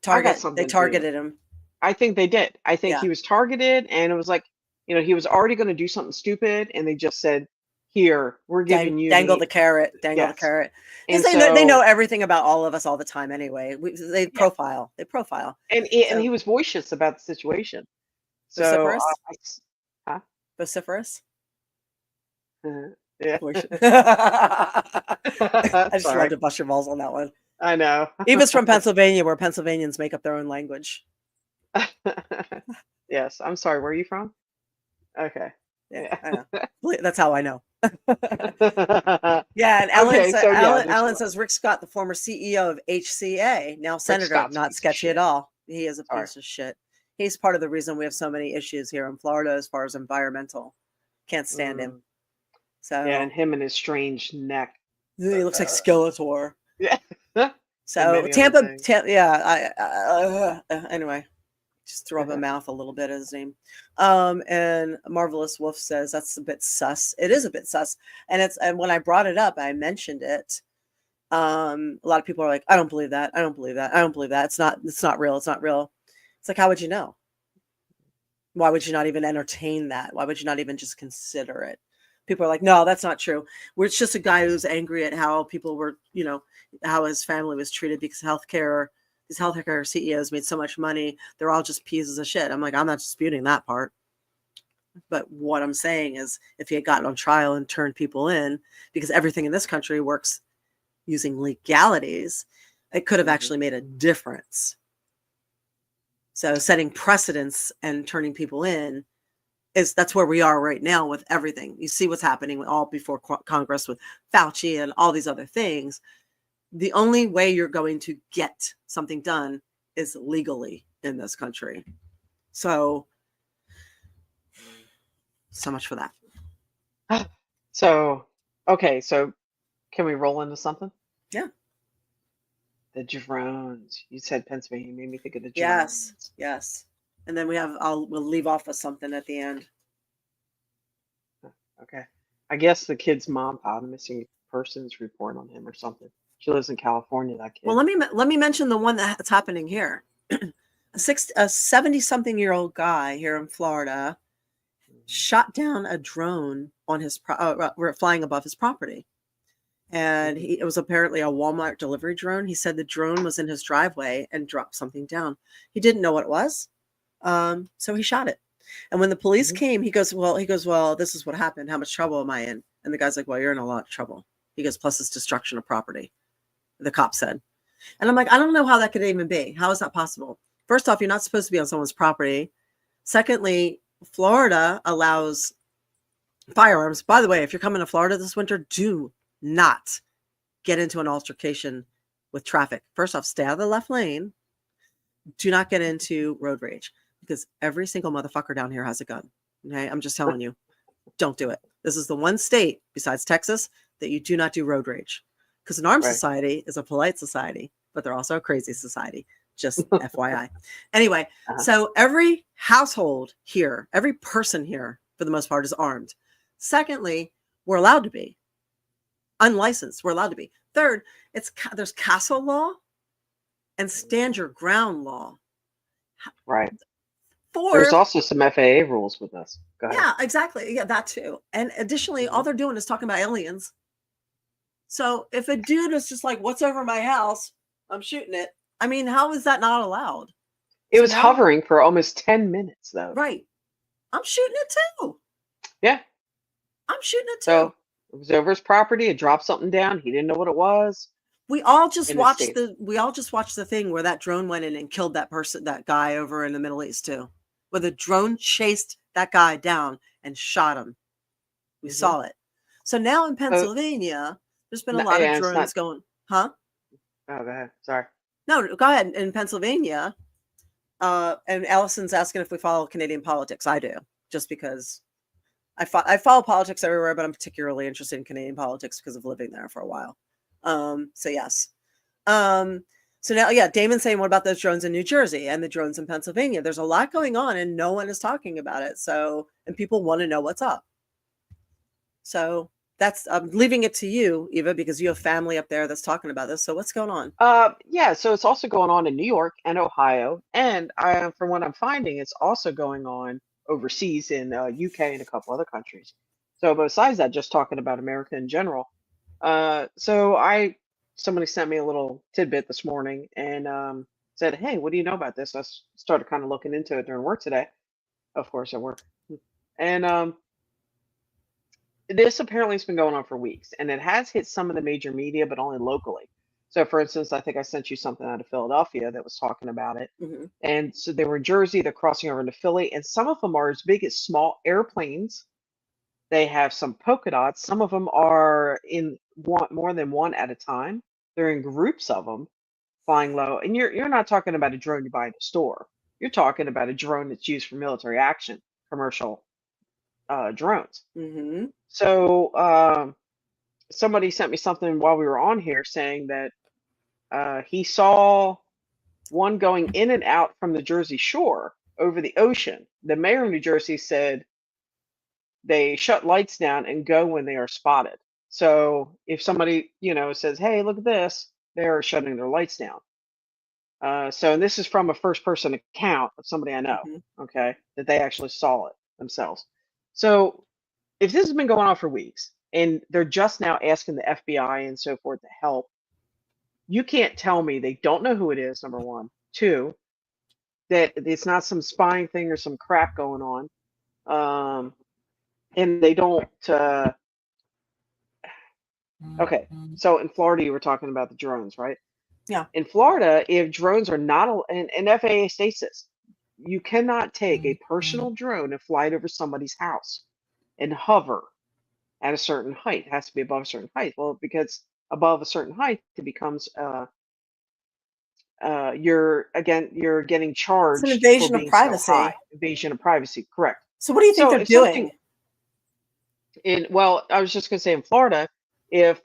They something to do. targeted him. I think they did. I think Yeah. he was targeted, and it was like, he was already going to do something stupid, and they just said, "Here, we're giving you Dangle the carrot. Dangle the Yes. carrot. And Because they know so- everything about all of us all the time anyway. They profile. They profile. and So- he was voicious about the situation. So Vociferous? huh? Vociferous. Yeah. I just Sorry. love to bust your balls on that one. I know. Eva's from Pennsylvania, where Pennsylvanians make up their own language. Yes, I'm sorry. Where are you from? Okay. Yeah, I know. That's how I know. Yeah, and Alan, Okay, so, yeah, there's Alan a- says Rick Scott, the former CEO of HCA, now senator, Scott's a not piece of sketchy shit. at all. He is a Sorry. piece of shit. He's part of the reason we have so many issues here in Florida as far as environmental. Can't stand him. So Yeah, and him and his strange neck. he looks like Skeletor. Yeah. So many other Tampa, things. anyway, just throw up a mouth a little bit at his name. And Marvelous Wolf says that's a bit sus. It is a bit sus, and when I brought it up, I mentioned it. A lot of people are like, I don't believe that. I don't believe that. I don't believe that. It's not real. It's not real. It's like, how would you know? Why would you not even entertain that? Why would you not even just consider it? People are like, no, that's not true. It's just a guy who's angry at how people were, how his family was treated because these healthcare CEOs made so much money. They're all just pieces of shit. I'm like, I'm not disputing that part. But what I'm saying is if he had gotten on trial and turned people in, because everything in this country works using legalities, it could have actually made a difference. So setting precedents and turning people in that's where we are right now with everything. You see what's happening all before Congress with Fauci and all these other things. The only way you're going to get something done is legally in this country. So much for that. So, okay, so can we roll into something? Yeah. The drones. You said Pennsylvania. You made me think of the drones. Yes. And then we'll leave off with something at the end. Okay. I guess the kid's mom filed a missing persons report on him or something. She lives in California, that kid. Well, let me mention the one that's happening here. A 70-something-year-old guy here in Florida shot down a drone on his flying above his property. And it was apparently a Walmart delivery drone. He said the drone was in his driveway and dropped something down. He didn't know what it was. So he shot it. And when the police came, he goes, well, this is what happened. How much trouble am I in? And the guy's like, well, you're in a lot of trouble. He goes, plus it's destruction of property, the cop said. And I'm like, I don't know how that could even be. How is that possible? First off, you're not supposed to be on someone's property. Secondly, Florida allows firearms. By the way, if you're coming to Florida this winter, do not get into an altercation with traffic. First off, stay out of the left lane. Do not get into road rage because every single motherfucker down here has a gun. Okay. I'm just telling you, don't do it. This is the one state besides Texas that you do not do road rage because an armed society is a polite society, but they're also a crazy society. Just FYI. Anyway, so every household here, every person here for the most part is armed. Secondly, we're allowed to be unlicensed. We're allowed to be. Third, there's castle law and stand your ground law. Right. Fourth, there's also some FAA rules with us. Go ahead. Yeah, exactly. Yeah, that too. And additionally, all they're doing is talking about aliens. So if a dude is just like, what's over my house? I'm shooting it. I mean, how is that not allowed? It was hovering for almost 10 minutes, though. Right. I'm shooting it too. Yeah. I'm shooting it too. So it was over his property. It dropped something down. He didn't know what it was. We all just In the watched States. the thing where that drone went in and killed that guy over in the Middle East too. Where the drone chased that guy down and shot him. We saw it. So now in Pennsylvania, there's been a lot of drones going, huh? Oh, go ahead. Sorry. No, go ahead. In Pennsylvania, and Allison's asking if we follow Canadian politics. I do, just because I follow politics everywhere, but I'm particularly interested in Canadian politics because of living there for a while. So yes. So now, yeah, Damon's saying, what about those drones in New Jersey and the drones in Pennsylvania? There's a lot going on and no one is talking about it. So, and people want to know what's up. So that's, I'm leaving it to you, Eva, because you have family up there that's talking about this. So what's going on? Yeah, so it's also going on in New York and Ohio, and from what I'm finding, it's also going on overseas in UK and a couple other countries. So besides that, just talking about America in general. Somebody sent me a little tidbit this morning and said, "Hey, what do you know about this?" I started kind of looking into it during work today, of course at work, and this apparently has been going on for weeks, and it has hit some of the major media, but only locally. So, for instance, I think I sent you something out of Philadelphia that was talking about it. Mm-hmm. And so they were in Jersey, they're crossing over into Philly, and some of them are as big as small airplanes. They have some polka dots. Some of them are in more than one at a time. They're in groups of them flying low. And you're not talking about a drone you buy in a store. You're talking about a drone that's used for military action, commercial drones. Mm-hmm. So somebody sent me something while we were on here saying that he saw one going in and out from the Jersey Shore over the ocean. The mayor of New Jersey said they shut lights down and go when they are spotted. So if somebody, says, "Hey, look at this," they're shutting their lights down. And this is from a first-person account of somebody I know, okay, that they actually saw it themselves. So if this has been going on for weeks and they're just now asking the FBI and so forth to help, you can't tell me they don't know who it is, number one. Two, that it's not some spying thing or some crap going on. And they don't. Okay, so in Florida, you were talking about the drones, right? Yeah. In Florida, if drones are not, and FAA states this, you cannot take a personal drone and fly it over somebody's house and hover at a certain height. It has to be above a certain height. Well, because above a certain height, it becomes you're getting charged. It's an invasion for of being privacy. So high. Invasion of privacy, correct. So what do you think they're doing? Well, I was just going to say in Florida, if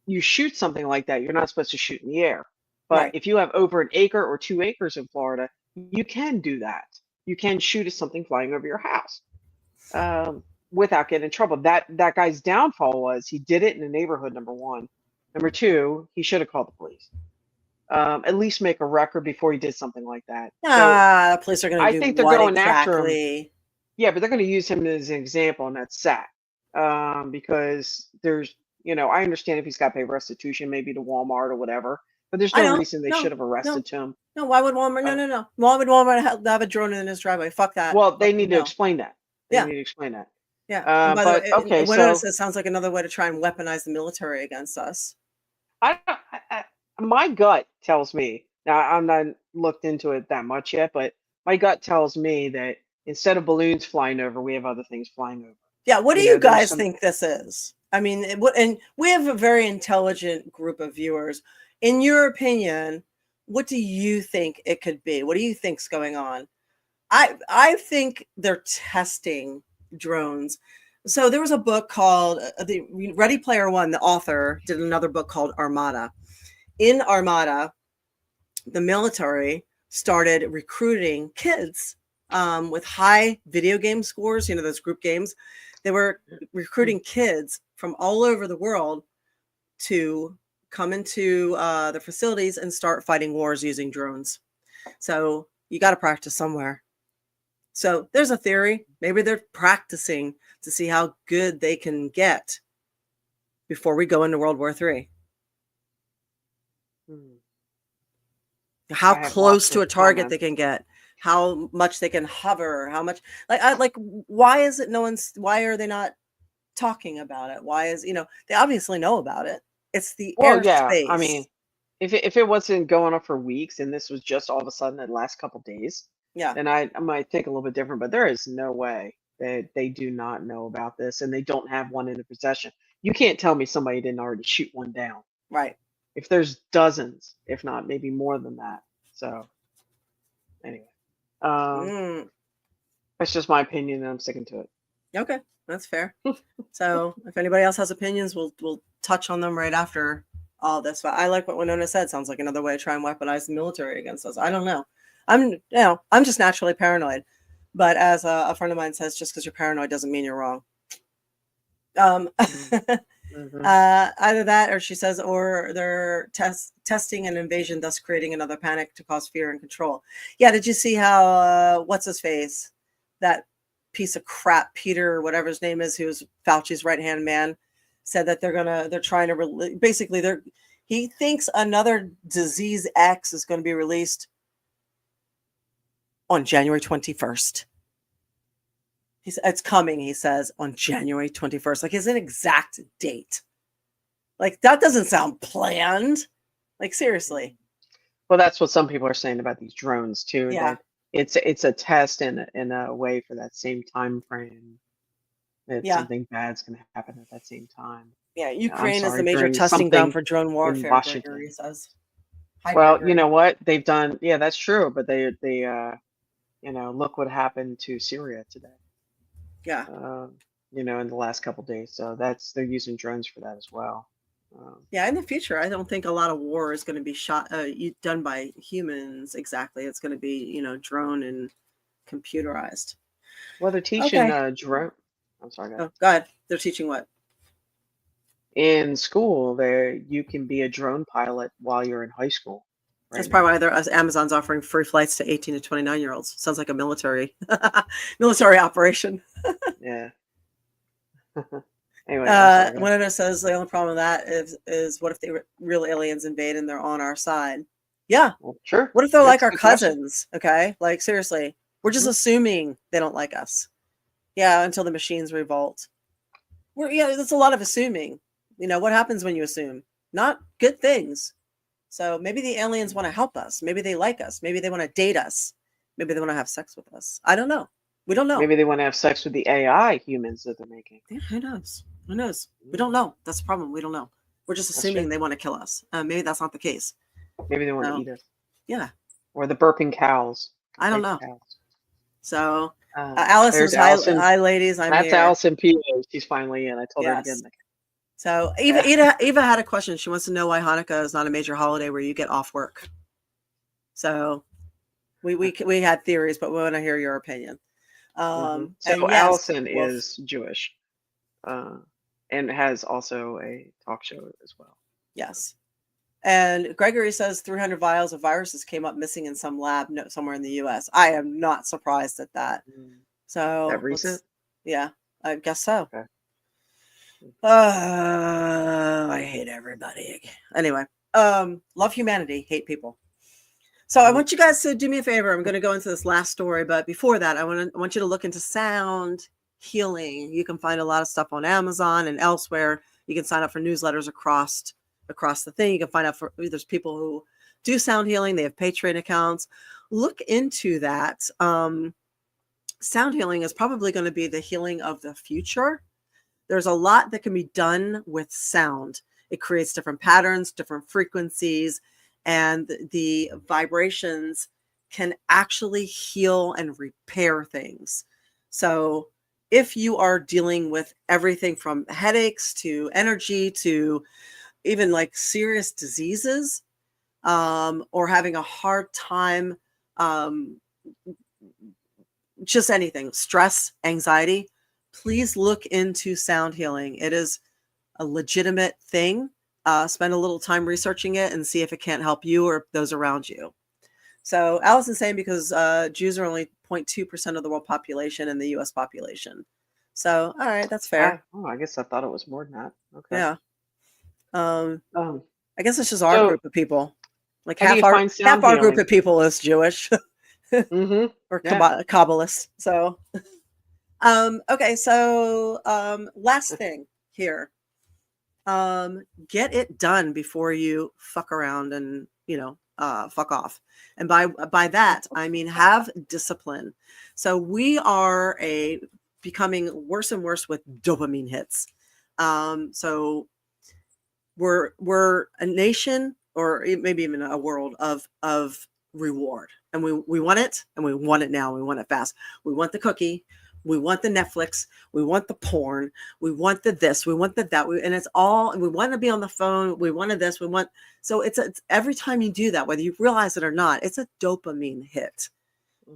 you shoot something like that, you're not supposed to shoot in the air. But Right. if you have over an acre or 2 acres in Florida, you can do that. You can shoot at something flying over your house without getting in trouble. That guy's downfall was he did it in a neighborhood, number one. Number two, he should have called the police. At least make a record before he did something like that. The police are going to do I think they're what going after him. exactly? Yeah, but they're going to use him as an example, and that's sad. Because there's, I understand if he's got to pay restitution, maybe to Walmart or whatever, but there's no reason they should have arrested him. No, why would Walmart? No. Why would Walmart have a drone in his driveway? Fuck that. Well, they need to explain that. Yeah. They need to explain that. Yeah. And by but the way, okay, Winona so says sounds like another way to try and weaponize the military against us. My gut tells me, now I'm not looked into it that much yet, but my gut tells me that instead of balloons flying over, we have other things flying over. Yeah. What do you guys think this is? I mean, and we have a very intelligent group of viewers. In your opinion, what do you think it could be? What do you think's going on? I think they're testing drones. So there was a book called the Ready Player One. The author did another book called Armada. In Armada, the military started recruiting kids with high video game scores, those group games. They were recruiting kids from all over the world to come into the facilities and start fighting wars using drones. So you got to practice somewhere. So there's a theory. Maybe they're practicing to see how good they can get before we go into World War III. How close to a target they can get, how much they can hover, how much why is it why are they not talking about it? Why is, they obviously know about it. It's the Well, yeah. I airspace. mean, if it wasn't going on for weeks and this was just all of a sudden the last couple days, Yeah, then I might think a little bit different. But there is no way that they do not know about this and they don't have one in their possession. You can't tell me somebody didn't already shoot one down. right. If there's dozens, if not maybe more than that. So anyway, Mm, that's just my opinion, and I'm sticking to it. okay, that's fair. So if anybody else has opinions, we'll touch on them right after all this. But I like what Winona said. Sounds like another way to try and weaponize the military against us. I don't know. I'm just naturally paranoid. But as a friend of mine says, just because you're paranoid doesn't mean you're wrong. Mhm. Either that, or she says, or they're testing an invasion, thus creating another panic to cause fear and control. Yeah, did you see how what's his face, that piece of crap, Peter, whatever his name is, who's Fauci's right hand man, said that they're trying to basically he thinks another disease X is going to be released on January 21st. It's coming, he says, on January 21st. Like, it's an exact date. Like, that doesn't sound planned. Like, seriously. Well, that's what some people are saying about these drones too. Yeah. That it's a test in a way for that same time frame. That Yeah. something bad's going to happen at that same time. Yeah, I'm Ukraine is the sorry, major during testing ground something for drone in warfare, Washington. Gregory says. Hi, Well, Gregory. you know what they've done. Yeah, that's true. But they look what happened to Syria today. Yeah. In the last couple days. So they're using drones for that as well. Yeah, in the future, I don't think a lot of war is going to be done by humans exactly. It's going to be, drone and computerized. Well, they're teaching Okay. drone. I'm sorry. Go ahead. Oh, God. They're teaching what? In school, you can be a drone pilot while you're in high school. That's right probably why Amazon's offering free flights to 18 to 29-year-olds. Sounds like a military operation. now. Yeah. Anyway, I'm sorry. Winona says the only problem with that is what if the real aliens invade and they're on our side? Yeah. Well, sure. What if they're like That's a our good question. cousins? Okay. Like, seriously, we're just Mhm. assuming they don't like us. Yeah. Until the machines revolt. That's a lot of assuming. What happens when you assume? Not good things. So maybe the aliens want to help us. Maybe they like us. Maybe they want to date us. Maybe they want to have sex with us. I don't know. We don't know. Maybe they want to have sex with the AI humans that they're making. Yeah, who knows? Who knows? We don't know. That's the problem. We don't know. We're just That's assuming true. they want to kill us. Maybe that's not the case. Maybe they want No. to eat us. Yeah. Or the burping cows. I don't Fake know. cows. So There's Allison's Allison. hi, ladies. I'm That's here. Allison P. She's finally in. I told her to Yes. get in. So Eva had a question. She wants to know why Hanukkah is not a major holiday where you get off work. So we had theories, but we want to hear your opinion. So and yes, Allison well, is Jewish, and has also a talk show as well. yes. And Gregory says 300 vials of viruses came up missing in some lab somewhere in the U.S. I am not surprised at that. So That recent? Yeah, I guess so. Okay. I hate everybody. Anyway, love humanity, hate people. So I want you guys to do me a favor. I'm going to go into this last story, but before that, I want you to look into sound healing. You can find a lot of stuff on Amazon and elsewhere. You can sign up for newsletters across the thing. You can find out there's people who do sound healing. They have Patreon accounts. Look into that. Sound healing is probably going to be the healing of the future. There's a lot that can be done with sound. It creates different patterns, different frequencies, and the vibrations can actually heal and repair things. So if you are dealing with everything from headaches to energy to even like serious diseases, or having a hard time, just anything, stress, anxiety, please look into sound healing. It is a legitimate thing. Spend a little time researching it and see if it can't help you or those around you. So Allison's saying because Jews are only 0.2% of the world population and the U.S. population. So, all right, that's fair. I guess I thought it was more than that. Okay. Yeah. I guess it's just our So, group of people. Like how do half you our find sound group healing? of people is Jewish Mm-hmm. or Yeah. Kabbalist. So Okay, so last thing here. Get it done before you fuck around and fuck off. And by that I mean have discipline. So we are becoming worse and worse with dopamine hits. So we're a nation, or maybe even a world of reward, and we want it, and we want it now. We want it fast. We want the cookie. We want the Netflix. We want the porn. We want the this. We want the that. And it's all. We want to be on the phone. We wanted this. We want. So it's every time you do that, whether you realize it or not, it's a dopamine hit,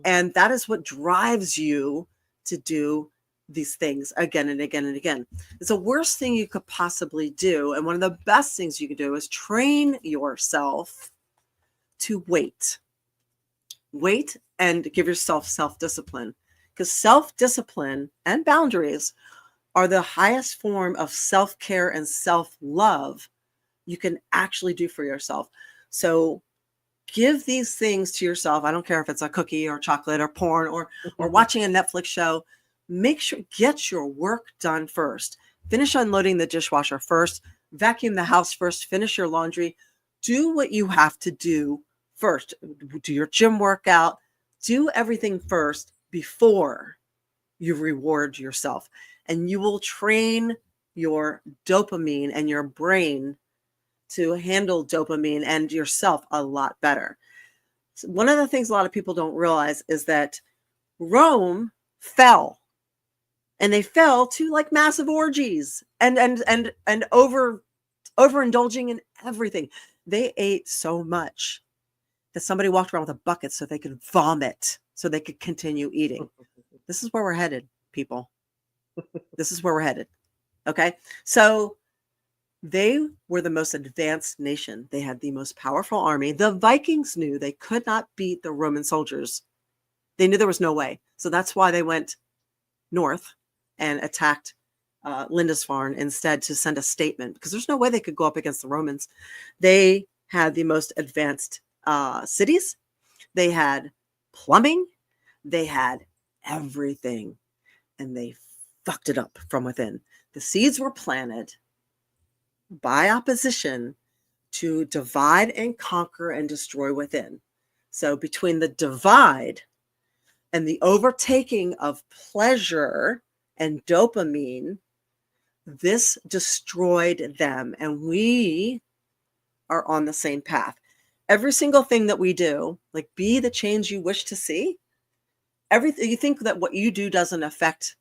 and that is what drives you to do these things again and again and again. It's the worst thing you could possibly do, and one of the best things you can do is train yourself to wait and give yourself self-discipline. Because self-discipline and boundaries are the highest form of self-care and self-love you can actually do for yourself. So give these things to yourself. I don't care if it's a cookie or chocolate or porn or watching a Netflix show. Make sure, get your work done first. Finish unloading the dishwasher first. Vacuum the house first. Finish your laundry. Do what you have to do first. Do your gym workout. Do everything first before you reward yourself, and you will train your dopamine and your brain to handle dopamine and yourself a lot better. So one of the things a lot of people don't realize is that Rome fell, and they fell to like massive orgies and overindulging in everything. They ate so much that somebody walked around with a bucket so they could vomit, so they could continue eating. This is where we're headed, people. This is where we're headed. Okay. So they were the most advanced nation. They had the most powerful army. The Vikings knew they could not beat the Roman soldiers. They knew there was no way. So that's why they went north and attacked Lindisfarne instead, to send a statement, because there's no way they could go up against the Romans. They had the most advanced cities. They had plumbing. They had everything, and they fucked it up from within. The seeds were planted by opposition to divide and conquer and destroy within. So between the divide and the overtaking of pleasure and dopamine, this destroyed them, and we are on the same path. Every single thing that we do, like be the change you wish to see. Everything, you think that what you do doesn't affect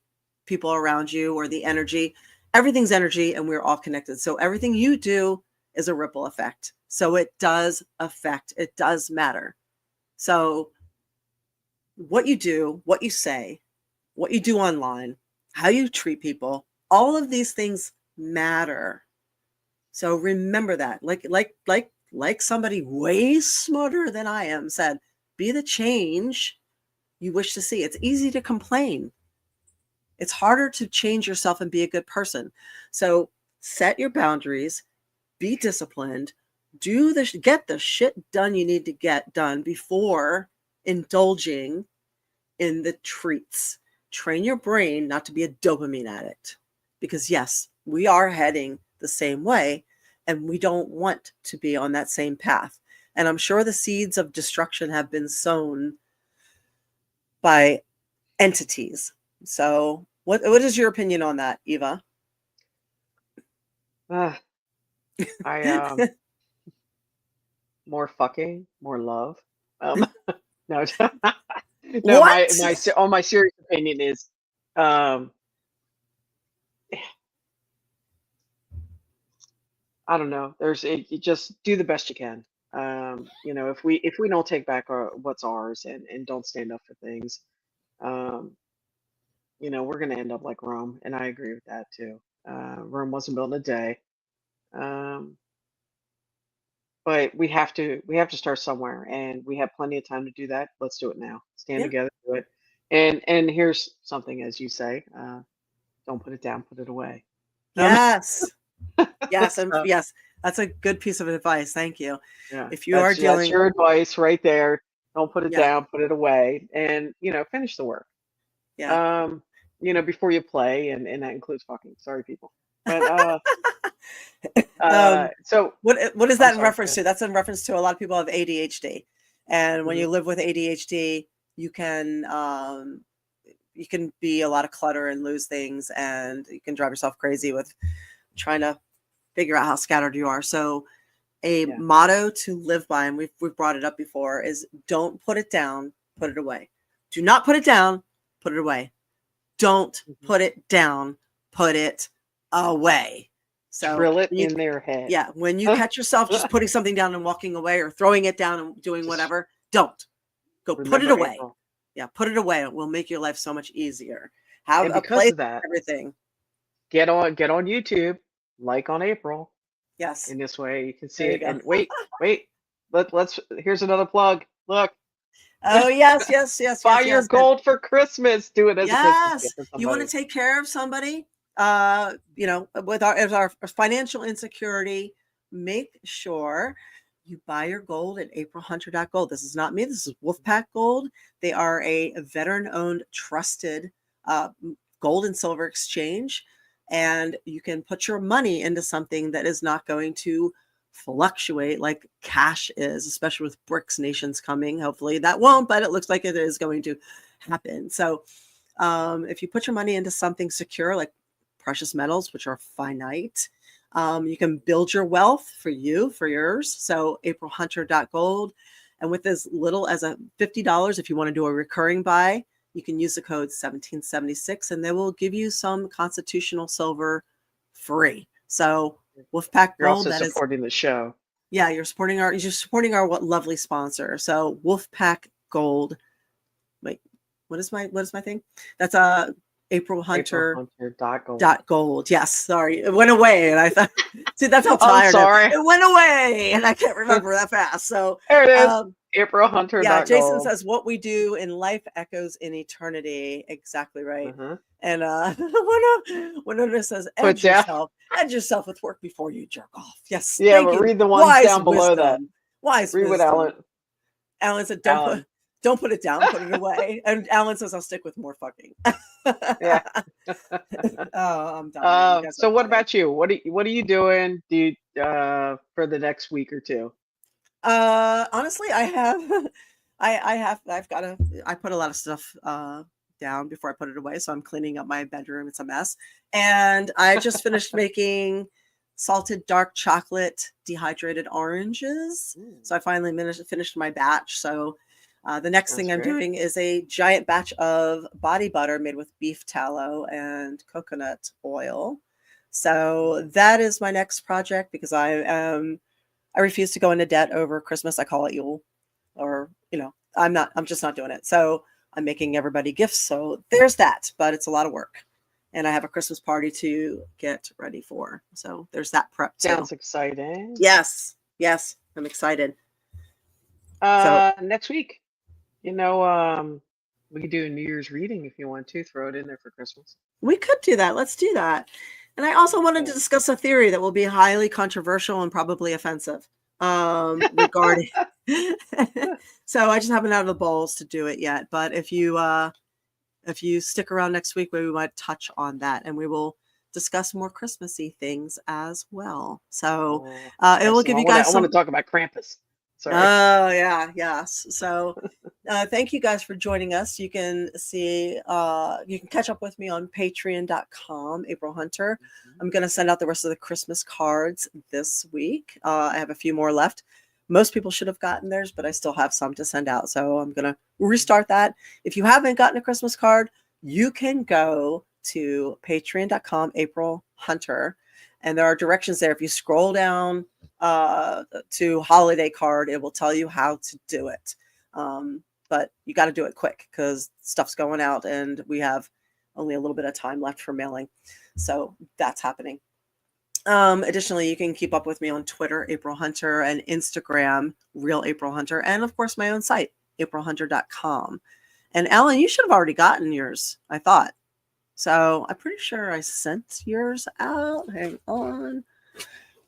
people around you or the energy. Everything's energy, and we're all connected. So everything you do is a ripple effect. So it does affect, it does matter. So what you do, what you say, what you do online, how you treat people, all of these things matter. So remember that. Like somebody way smarter than I am said, be the change you wish to see. It's easy to complain. It's harder to change yourself and be a good person. So set your boundaries, be disciplined, get the shit done you need to get done before indulging in the treats. Train your brain not to be a dopamine addict, because yes, we are heading the same way, and we don't want to be on that same path. And I'm sure the seeds of destruction have been sown by entities. So what is your opinion on that, Eva? More fucking, more love. No, no. What? My serious opinion is, I don't know. You just do the best you can. If we don't take back what's ours and don't stand up for things, we're going to end up like Rome, and I agree with that too. Rome wasn't built in a day, but we have to start somewhere, and we have plenty of time to do that. Let's do it now. Stand together, do it. And here's something, as you say, don't put it down, put it away. Yes. Yes, and yes, that's a good piece of advice. Thank you. Yeah, if you are dealing, that's your advice right there. Don't put it down, put it away, and finish the work. Yeah. before you play, and that includes fucking. Sorry, people. But so What is I'm that in sorry. reference to? That's in reference to a lot of people have ADHD, and when you live with ADHD, you can be a lot of clutter and lose things, and you can drive yourself crazy with trying to figure out how scattered you are. So a motto to live by, and we've brought it up before, is don't put it down, put it away. Do not put it down, put it away. Don't put it down, put it away. So drill it in their head. Yeah, when you catch yourself just putting something down and walking away, or throwing it down and doing whatever, don't. Go put it away. April. Yeah, put it away. It will make your life so much easier. Have And a because place of that, for everything. get on YouTube, like on April. Yes. In this way, you can see There you it. go. And wait. Let's. Here's another plug. Look. Oh yes. Buy your gold for Christmas. Do it as a Christmas Yes. gift for somebody. You want to take care of somebody? With our financial insecurity, make sure you buy your gold at aprilhunter.gold. This is not me. This is Wolfpack Gold. They are a veteran-owned, trusted gold and silver exchange, and you can put your money into something that is not going to fluctuate like cash is, especially with BRICS nations coming. Hopefully that won't, but it looks like it is going to happen. So if you put your money into something secure like precious metals, which are finite, you can build your wealth for yours. So aprilhunter.gold. And with as little as $50, if you want to do a recurring buy, you can use the code 1776 and they will give you some constitutional silver free. So Wolfpack You're Gold, also supporting the show. Yeah, you're supporting our lovely sponsor. So Wolfpack Gold. Wait, what is my thing? That's aprilhunter.gold. Yes, sorry. It went away and I thought, see, that's how tired I'm sorry. it went away and I can't remember that fast. So there it is. Aprilhunter.gold. Yeah, Jason says what we do in life echoes in eternity. Exactly right. And Winona says edge yourself with work before you jerk off. Yes. Yeah, but read the ones down below that. Wise read wisdom. what Alan said, don't put it down, put it away. And Alan says, I'll stick with more fucking. Yeah. Oh, I'm done. So what about you? What are you doing for the next week or two? Honestly, I put a lot of stuff down before I put it away. So I'm cleaning up my bedroom. It's a mess. And I just finished making salted dark chocolate dehydrated oranges. So I finally finished my batch. So the next thing I'm doing is a giant batch of body butter made with beef tallow and coconut oil. So that is my next project because I refuse to go into debt over Christmas. I call it Yule, or, I'm just not doing it. So I'm making everybody gifts. So there's that, but it's a lot of work. And I have a Christmas party to get ready for. So there's that prep too. Sounds exciting. Yes. I'm excited. Next week, we could do a New Year's reading if you want to throw it in there for Christmas. We could do that. Let's do that. And I also wanted to discuss a theory that will be highly controversial and probably offensive regarding. So I just haven't had the balls to do it yet. But if you stick around next week, we might touch on that, and we will discuss more Christmassy things as well. So it will give you guys. I want to talk about Krampus. Sorry. Oh yeah, yes. So thank you guys for joining us. You can see, you can catch up with me on patreon.com, April Hunter. I'm going to send out the rest of the Christmas cards this week. I have a few more left. Most people should have gotten theirs, but I still have some to send out. So I'm going to restart that. If you haven't gotten a Christmas card, you can go to patreon.com, April Hunter. And there are directions there. If you scroll down to holiday card, it will tell you how to do it. But you got to do it quick because stuff's going out and we have only a little bit of time left for mailing. So that's happening. Additionally, you can keep up with me on Twitter, April Hunter, and Instagram, Real April Hunter, and of course my own site, aprilhunter.com. And Alan, you should have already gotten yours, I thought. So I'm pretty sure I sent yours out. Hang on.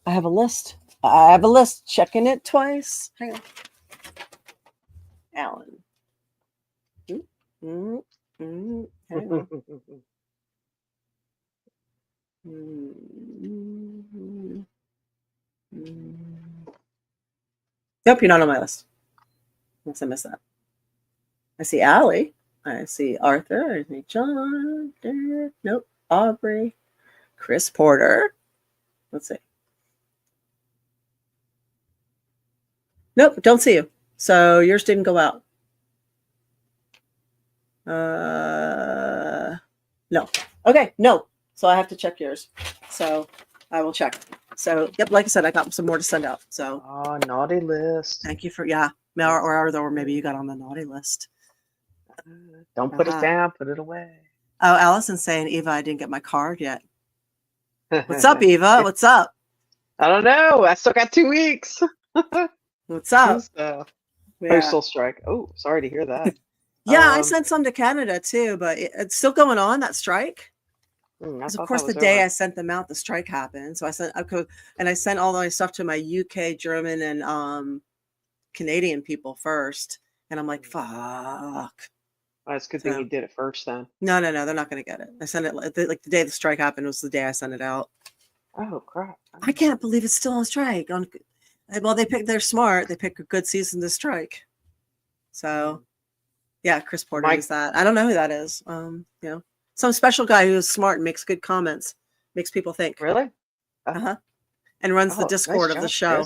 I have a list. Checking it twice. Hang on. Alan. Hang on. Nope, you're not on my list. Unless I missed that. I see Allie. I see Arthur. I see John. Derek. Nope. Aubrey. Chris Porter. Let's see. Nope, don't see you. So yours didn't go out. No. Okay, no. So I have to check yours. So I will check. So yep, like I said, I got some more to send out. So Oh, naughty list. thank you for or maybe you got on the naughty list. Don't put it down, put it away. Oh, Allison's saying, Eva, I didn't get my card yet. What's up, Eva? What's up? I don't know. I still got 2 weeks. What's up? So, Yeah, postal strike. Oh, sorry to hear that. I Um, sent some to Canada too, but it's still going on, that strike. I Because thought of course, that the was day over. I sent them out, the strike happened. So I sent all my stuff to my UK, German, and Canadian people first. And I'm like, fuck. That's a good thing So- you did it first then. No, they're not going to get it. I sent it like the day the strike happened was the day I sent it out. Oh, crap. I can't believe it's still on strike. Well, they're smart. They pick a good season to strike. So, yeah, Chris Porter Mike- is that. I don't know who that is. Some special guy who's smart and makes good comments, makes people think, Really? and runs the Oh, Discord nice of the job, show.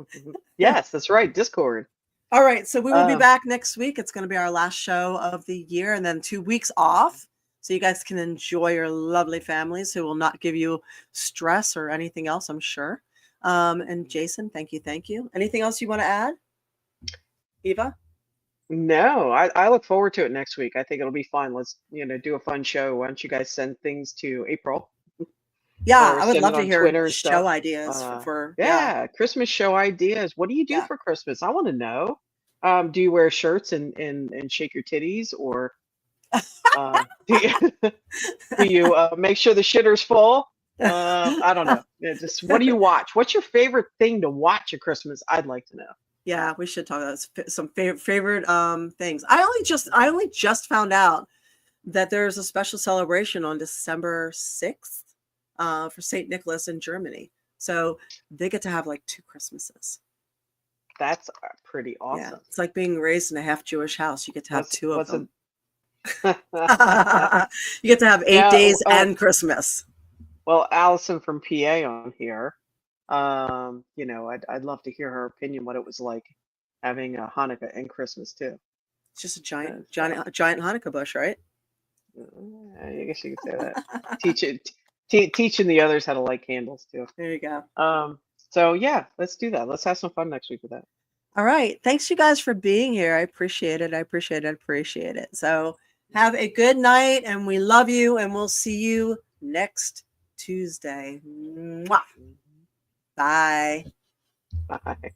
Chris. Yes, that's right. Discord. All right, so we will be Um, back next week. It's going to be our last show of the year, and then 2 weeks off, so you guys can enjoy your lovely families who will not give you stress or anything else, I'm sure. And Jason, thank you. Anything else you want to add, Eva? No, I look forward to it next week. I think it'll be fun. Let's, do a fun show. Why don't you guys send things to April? Yeah, Or I would send love it to on hear Twitter and show stuff. ideas for Yeah, Christmas show ideas. What do you do Yeah. for Christmas? I want to know. Do you wear shirts and shake your titties, or do you make sure the shitter's full? I don't know. Yeah, just what do you watch? What's your favorite thing to watch at Christmas? I'd like to know. Yeah, we should talk about some favorite things. I only just found out that there's a special celebration on December 6th for St. Nicholas in Germany. So they get to have like 2 Christmases. That's pretty Yeah, awesome. it's like being raised in a half Jewish house. You get to have What's- 2 of what's them. a- You get to have 8 Yeah, days oh. and Christmas. Well, Allison from PA on here. I'd love to hear her opinion what it was like having a Hanukkah and Christmas too. It's just a giant Yeah, Hanukkah bush, right? I guess you could say that. Teaching the others how to light candles too. There you go. So yeah, let's do that. Let's have some fun next week with that. All right. Thanks you guys for being here. I appreciate it. So have a good night, and we love you, and we'll see you next Tuesday. Mwah. Bye. Bye.